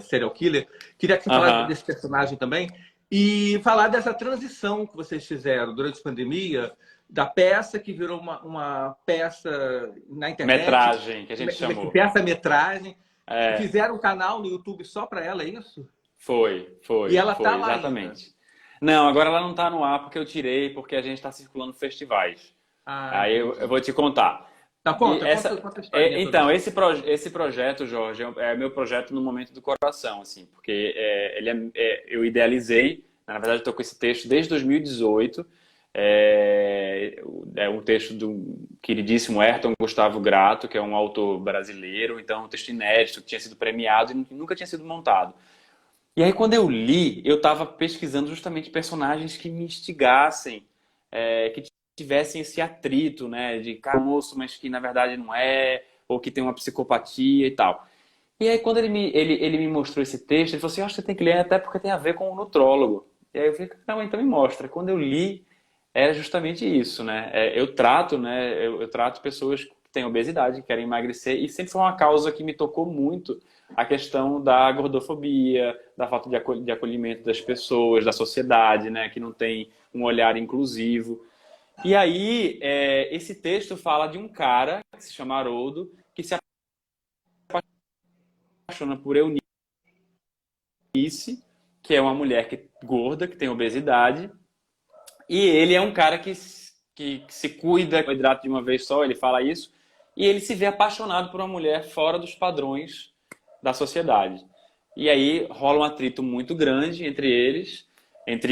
serial killer. Queria que você falasse Aham. desse personagem também e falar dessa transição que vocês fizeram durante a pandemia, da peça que virou uma peça na internet, Metragem, que a gente chamou. peça-metragem. É, Fizeram um canal no YouTube só para ela, é isso? E ela tá foi, lá ainda. exatamente. Não, agora ela não tá no ar porque eu tirei, porque a gente está circulando festivais. Ah, Aí eu entendi. vou te contar. Tá, E conta a historinha para mim. então, esse projeto, Jorge, é meu projeto no momento do coração, assim, porque eu idealizei, na verdade, eu estou com esse texto desde 2018. É um texto do queridíssimo Ayrton Gustavo Grato, que é um autor brasileiro, então um texto inédito, que tinha sido premiado e nunca tinha sido montado. E aí, quando eu li, eu estava pesquisando justamente personagens que me instigassem, que tivessem esse atrito, né, de cara moço, mas que na verdade não é, ou que tem uma psicopatia e tal. E aí, quando ele me mostrou esse texto, ele falou assim, acho que você tem que ler até porque tem a ver com o nutrólogo. E aí eu falei, não, então me mostra. Quando eu li, era justamente isso, né? Eu trato pessoas que têm obesidade, que querem emagrecer, e sempre foi uma causa que me tocou muito a questão da gordofobia, da falta de acolhimento das pessoas, da sociedade, né? Que não tem um olhar inclusivo. E aí, esse texto fala de um cara que se chama Haroldo, que se apaixona por Eunice, que é uma mulher gorda, que tem obesidade, e ele é um cara que se cuida com hidrato de uma vez só, ele fala isso, e ele se vê apaixonado por uma mulher fora dos padrões da sociedade. E aí rola um atrito muito grande entre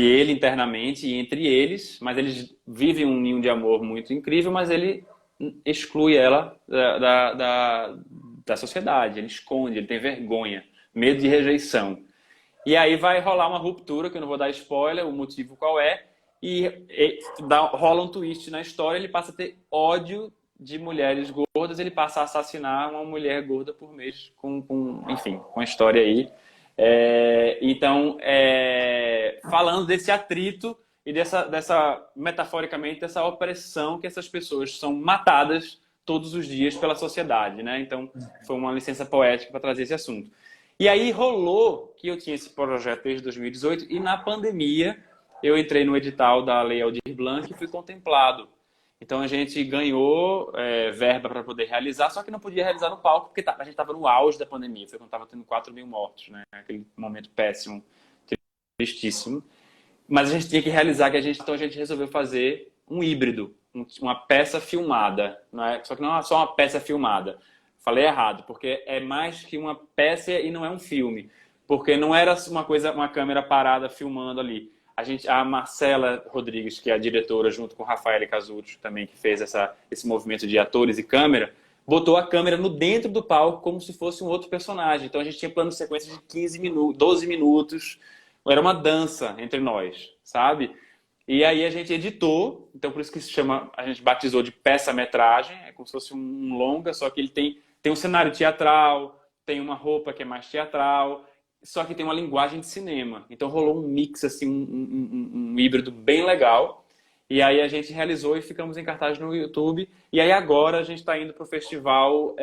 ele internamente e entre eles, mas eles vivem um ninho de amor muito incrível, mas ele exclui ela da sociedade, ele esconde, ele tem vergonha, medo de rejeição. E aí vai rolar uma ruptura, que eu não vou dar spoiler, o motivo qual é, rola um twist na história, ele passa a ter ódio de mulheres gordas, ele passa a assassinar uma mulher gorda por mês, enfim, com a história aí. Então, falando desse atrito e metaforicamente, dessa opressão que essas pessoas são matadas todos os dias pela sociedade, né? Então, foi uma licença poética para trazer esse assunto. E aí rolou que eu tinha esse projeto desde 2018 e na pandemia eu entrei no edital da Lei Aldir Blanc e fui contemplado. Então a gente ganhou verba para poder realizar, só que não podia realizar no palco porque a gente estava no auge da pandemia, foi quando estava tendo 4.000 mortos, né? Aquele momento péssimo, tristíssimo. Mas a gente tinha que realizar, então a gente resolveu fazer um híbrido, uma peça filmada, não é? Só que não é só uma peça filmada. Falei errado, porque é mais que uma peça e não é um filme. Porque não era uma câmera parada filmando ali. A Marcela Rodrigues, que é a diretora, junto com o Rafael Casucci, também, que fez esse movimento de atores e câmera, botou a câmera no dentro do palco como se fosse um outro personagem. Então a gente tinha plano de sequência de 15 minutos, 12 minutos. Era uma dança entre nós, sabe? E aí a gente editou, então por isso que a gente batizou de peça-metragem, é como se fosse um longa, só que ele tem um cenário teatral, tem uma roupa que é mais teatral, só que tem uma linguagem de cinema. Então rolou um mix, assim, um híbrido bem legal. E aí a gente realizou e ficamos em cartaz no YouTube. E aí agora a gente está indo para o festival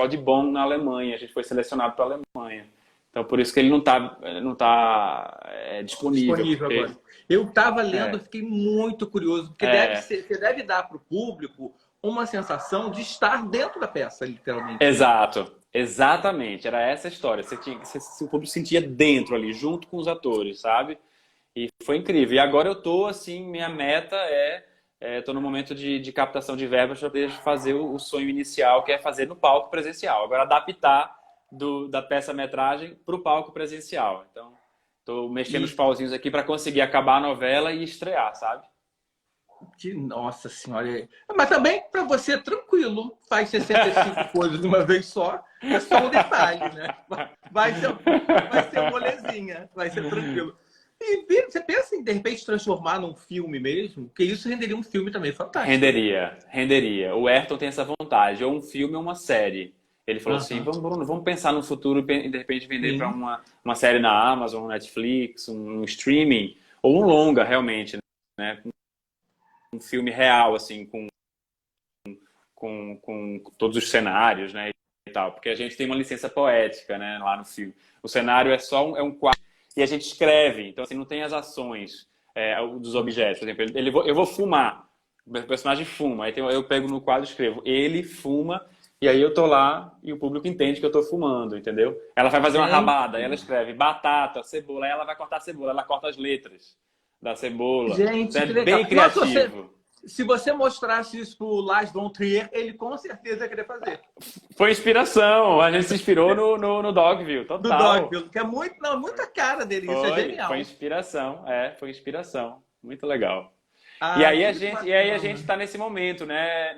de Bonn, na Alemanha. A gente foi selecionado para a Alemanha. Então por isso que ele não tá disponível. Porque... agora. Eu estava lendo, eu fiquei muito curioso, porque você deve dar para o público uma sensação de estar dentro da peça, literalmente. Exato, exatamente. Era essa a história. O público sentia dentro ali, junto com os atores, sabe? E foi incrível. E agora eu tô, assim, minha meta tô no momento de captação de verbas para poder fazer o sonho inicial, que é fazer no palco presencial. Agora adaptar da peça-metragem para o palco presencial. Então, tô mexendo os pauzinhos aqui para conseguir acabar a novela e estrear, sabe? Nossa senhora. Mas também, para você, tranquilo. Faz 65 coisas de uma vez só. É só um detalhe, né? Vai ser molezinha. Vai ser tranquilo. E você pensa em, de repente, transformar num filme mesmo? Porque isso renderia um filme também fantástico. Renderia. O Ayrton tem essa vontade. Ou um filme ou uma série. Ele falou assim, Bruno, vamos pensar no futuro e, de repente, vender para uma série na Amazon, Netflix, um streaming. Ou um longa, realmente, né? Um filme real, assim, com todos os cenários, né, e tal, porque a gente tem uma licença poética, né, lá no filme. O cenário é um quadro e a gente escreve, então assim, não tem as ações dos objetos. Por exemplo, eu vou fumar, o personagem fuma, aí eu pego no quadro e escrevo, ele fuma, e aí eu tô lá e o público entende que eu tô fumando, entendeu? Ela vai fazer uma rabada, aí ela escreve batata, cebola, aí ela vai cortar a cebola, ela corta as letras da cebola. Gente, é bem criativo. Se você mostrasse isso pro Lars von Trier, ele com certeza ia querer fazer. Foi inspiração. A gente se inspirou no Dogville, total. Do Dogville, que é muita cara dele. Isso é genial. Foi inspiração. Foi inspiração. Muito legal. E aí a gente tá nesse momento, né,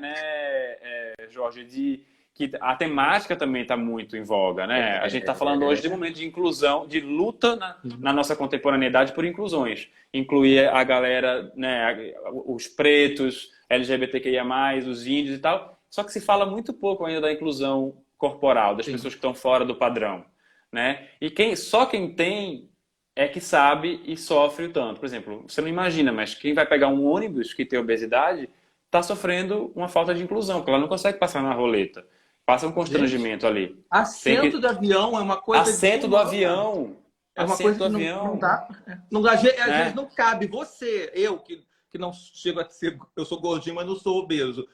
Jorge, que a temática também está muito em voga, né? A gente está falando hoje de um momento de inclusão, de luta na nossa contemporaneidade por inclusões. Incluir a galera, né, os pretos, LGBTQIA+, os índios e tal. Só que se fala muito pouco ainda da inclusão corporal, das pessoas que estão fora do padrão, né? E só quem tem é que sabe e sofre o tanto. Por exemplo, você não imagina, mas quem vai pegar um ônibus que tem obesidade está sofrendo uma falta de inclusão, porque ela não consegue passar na roleta. Passa um constrangimento ali. Assento do avião é uma coisa... Assento do avião. É uma coisa que não dá. Às vezes não cabe. Eu que não chego a ser... Eu sou gordinho, mas não sou obeso.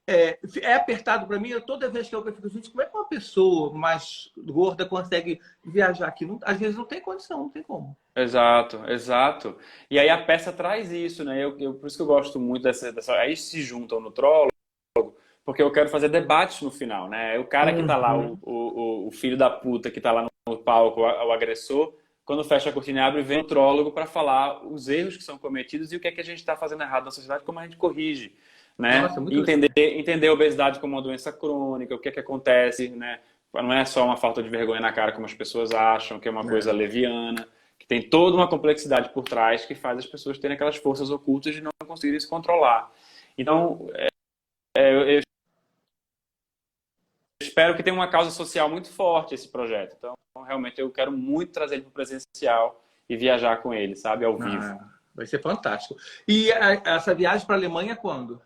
É apertado para mim. Toda vez que eu fico, gente, como é que uma pessoa mais gorda consegue viajar aqui? Às vezes não tem condição, não tem como. Exato. E aí a peça traz isso, né? Por isso que eu gosto muito dessa... Aí se juntam no Trollo, porque eu quero fazer debates no final, né? O cara que tá lá, o filho da puta que tá lá no palco, o agressor, quando fecha a cortina e abre, vem o trólogo para falar os erros que são cometidos e o que é que a gente está fazendo errado na sociedade, como a gente corrige, né? Nossa, muito E legal. entender a obesidade como uma doença crônica, o que é que acontece, né? Não é só uma falta de vergonha na cara como as pessoas acham, que é uma coisa É. leviana, que tem toda uma complexidade por trás que faz as pessoas terem aquelas forças ocultas de não conseguirem se controlar. Então, eu espero que tenha uma causa social muito forte esse projeto. Então, realmente, eu quero muito trazer ele para o presencial e viajar com ele, sabe, ao vivo. Ah, vai ser fantástico. E essa viagem para a Alemanha quando?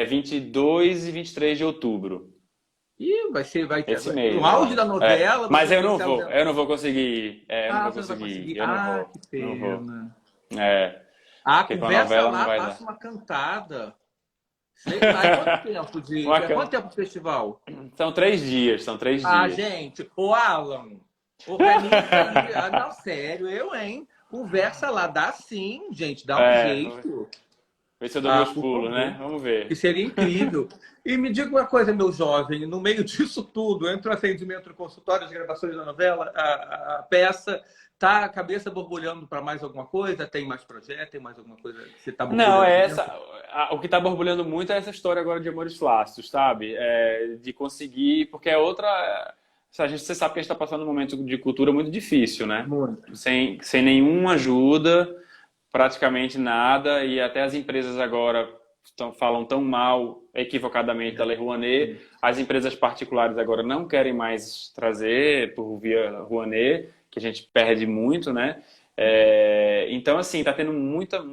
22 e 23 de outubro. Ih, vai ter. Esse No mês, eu auge da acho. É. novela, Mas você conhecer o. eu não vou conseguir ir. Eu não Ah, vou você não vai conseguir ir. conseguir. Eu não Ah, vou. que Não vou. pena. É. Ah, Porque com a conversa novela não lá, vai passa dar. uma cantada. Sei lá, é quanto tempo Bacana. quanto tempo de festival? São 3 dias, são três Ah, dias. gente, ô Alan, ô, pra mim isso aí, não, sério, hein? Conversa lá, dá sim, gente, dá um Vamos jeito. ver se eu dou Ah, meus por pulos, né? favor. Vamos Que ver. seria incrível. E me diga uma coisa, meu jovem, no meio disso tudo, entre o atendimento no consultório, as gravações da novela, a peça, tá a cabeça borbulhando para mais alguma coisa? Tem mais projeto? Tem mais alguma coisa que você está Não, borbulhando é dentro? essa. O que está borbulhando muito é essa história agora de Amores Flácidos, sabe? De conseguir, porque é outra. Você sabe que a gente está passando um momento de cultura muito difícil, né? Muito. Sem nenhuma ajuda, praticamente nada, e até as empresas agora falam tão mal, equivocadamente, da Lei Rouanet. As empresas particulares agora não querem mais trazer por via Rouanet, que a gente perde muito, né? Então, assim, está tendo muito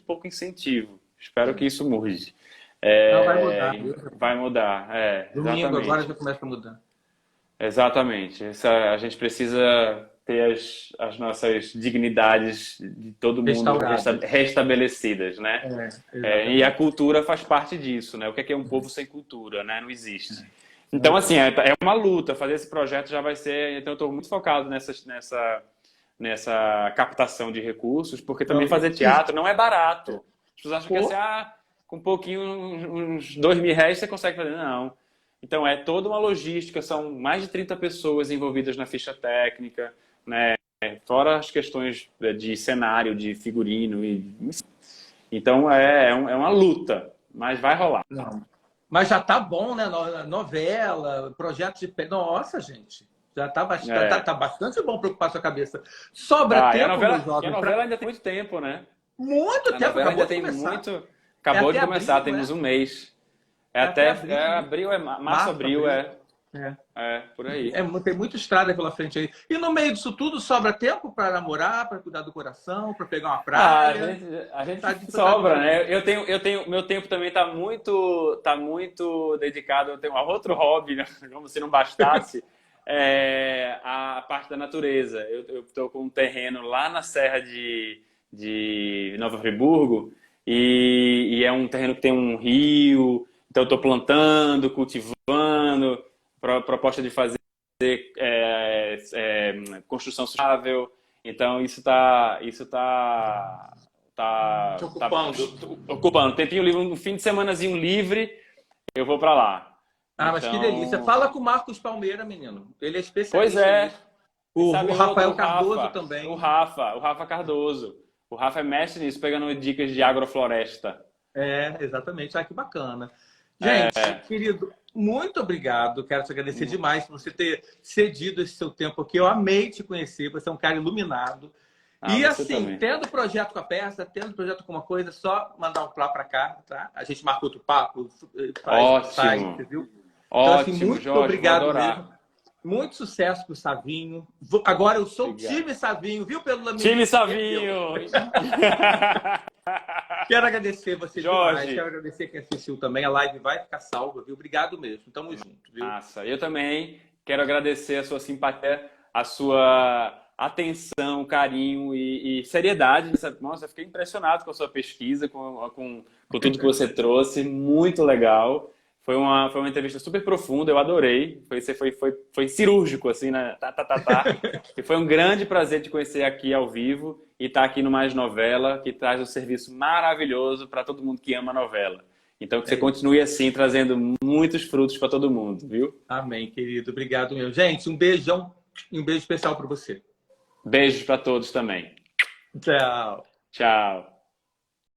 pouco incentivo. Espero que isso mude. Não, vai mudar, viu? Vai mudar, Domingo agora exatamente. já começa a mudar. Exatamente. A gente precisa ter as nossas dignidades de todo mundo Restaurada. restabelecidas, né? E a Exatamente. cultura faz parte disso, né? O que é um povo sem cultura, né? Não existe. Então, assim, é uma luta. Fazer esse projeto já vai ser... Então, eu estou muito focado nessa captação de recursos, porque também Então, fazer teatro não é barato. As pessoas acham que assim, pô, com um pouquinho, uns R$ 2.000 você consegue fazer. Não. Então, é toda uma logística, são mais de 30 pessoas envolvidas na ficha técnica, né? Fora as questões de cenário, de figurino. Então, é uma luta, mas vai rolar. não. Mas já tá bom, né? Novela, projeto de. Nossa, gente. Já tá, É, tá bastante bom para ocupar sua cabeça. Sobra tá, tempo, meu e a jovem, novela para ainda tem muito tempo, né? muito A tempo. novela Acabou ainda de tem começar. muito. É Acabou de até começar, abril, não é? temos um mês. É até abril, né? Abril, março, Março, abril, abril. É. por aí. Tem muita estrada pela frente aí. E no meio disso tudo, sobra tempo para namorar, para cuidar do coração, para pegar uma Ah, praia. a gente Tá sobra, difícil. né? Meu tempo também tá muito dedicado. Eu tenho um outro hobby, né? Como se não bastasse, a parte da natureza. Eu estou com um terreno lá na Serra de Nova Friburgo e é um terreno que tem um rio. Então eu estou plantando, cultivando, proposta de fazer construção sustentável. Então Te tá ocupando. ocupando. Tempinho livre, um fim de semanazinho livre, eu vou para lá. Ah, mas que delícia. Então, Fala com o Marcos Palmeira, menino. Ele é pois especialista é. nisso. E O sabe outro, Rafael Cardoso também. O Rafa Cardoso. O Rafa é mestre nisso, pegando dicas de agrofloresta. É, exatamente. Ah, que bacana. Gente, querido, muito obrigado. Quero te agradecer demais por você ter cedido esse seu tempo aqui. Eu amei te conhecer. Você é um cara iluminado. Ah, E você assim, também. tendo projeto com a peça, tendo projeto com uma coisa, é só mandar um plá para cá, tá? A gente marca outro papo, faz o site, Ótimo. viu? Então, assim, Ótimo, muito Jorge, vou obrigado mesmo. adorar. Muito sucesso pro Savinho. Agora eu sou o Obrigado. time Savinho, viu, pelo Time Laminique? Savinho! Quero agradecer você demais. Jorge, Quero agradecer quem assistiu também. A live vai ficar salva, viu? Obrigado mesmo. Tamo junto, viu? massa. Eu também quero agradecer a sua simpatia, a sua atenção, carinho e seriedade. Nossa, eu fiquei impressionado com a sua pesquisa, com tudo que você trouxe. Muito legal. Foi uma entrevista super profunda, eu adorei. Foi cirúrgico, assim, né? E foi um grande prazer te conhecer aqui ao vivo e estar aqui no Mais Novela, que traz um serviço maravilhoso para todo mundo que ama novela. Então, que você É isso. continue assim, trazendo muitos frutos para todo mundo, viu? Amém, querido. Obrigado mesmo. Gente, um beijão e um beijo especial para você. Beijos para todos também. Tchau. Tchau.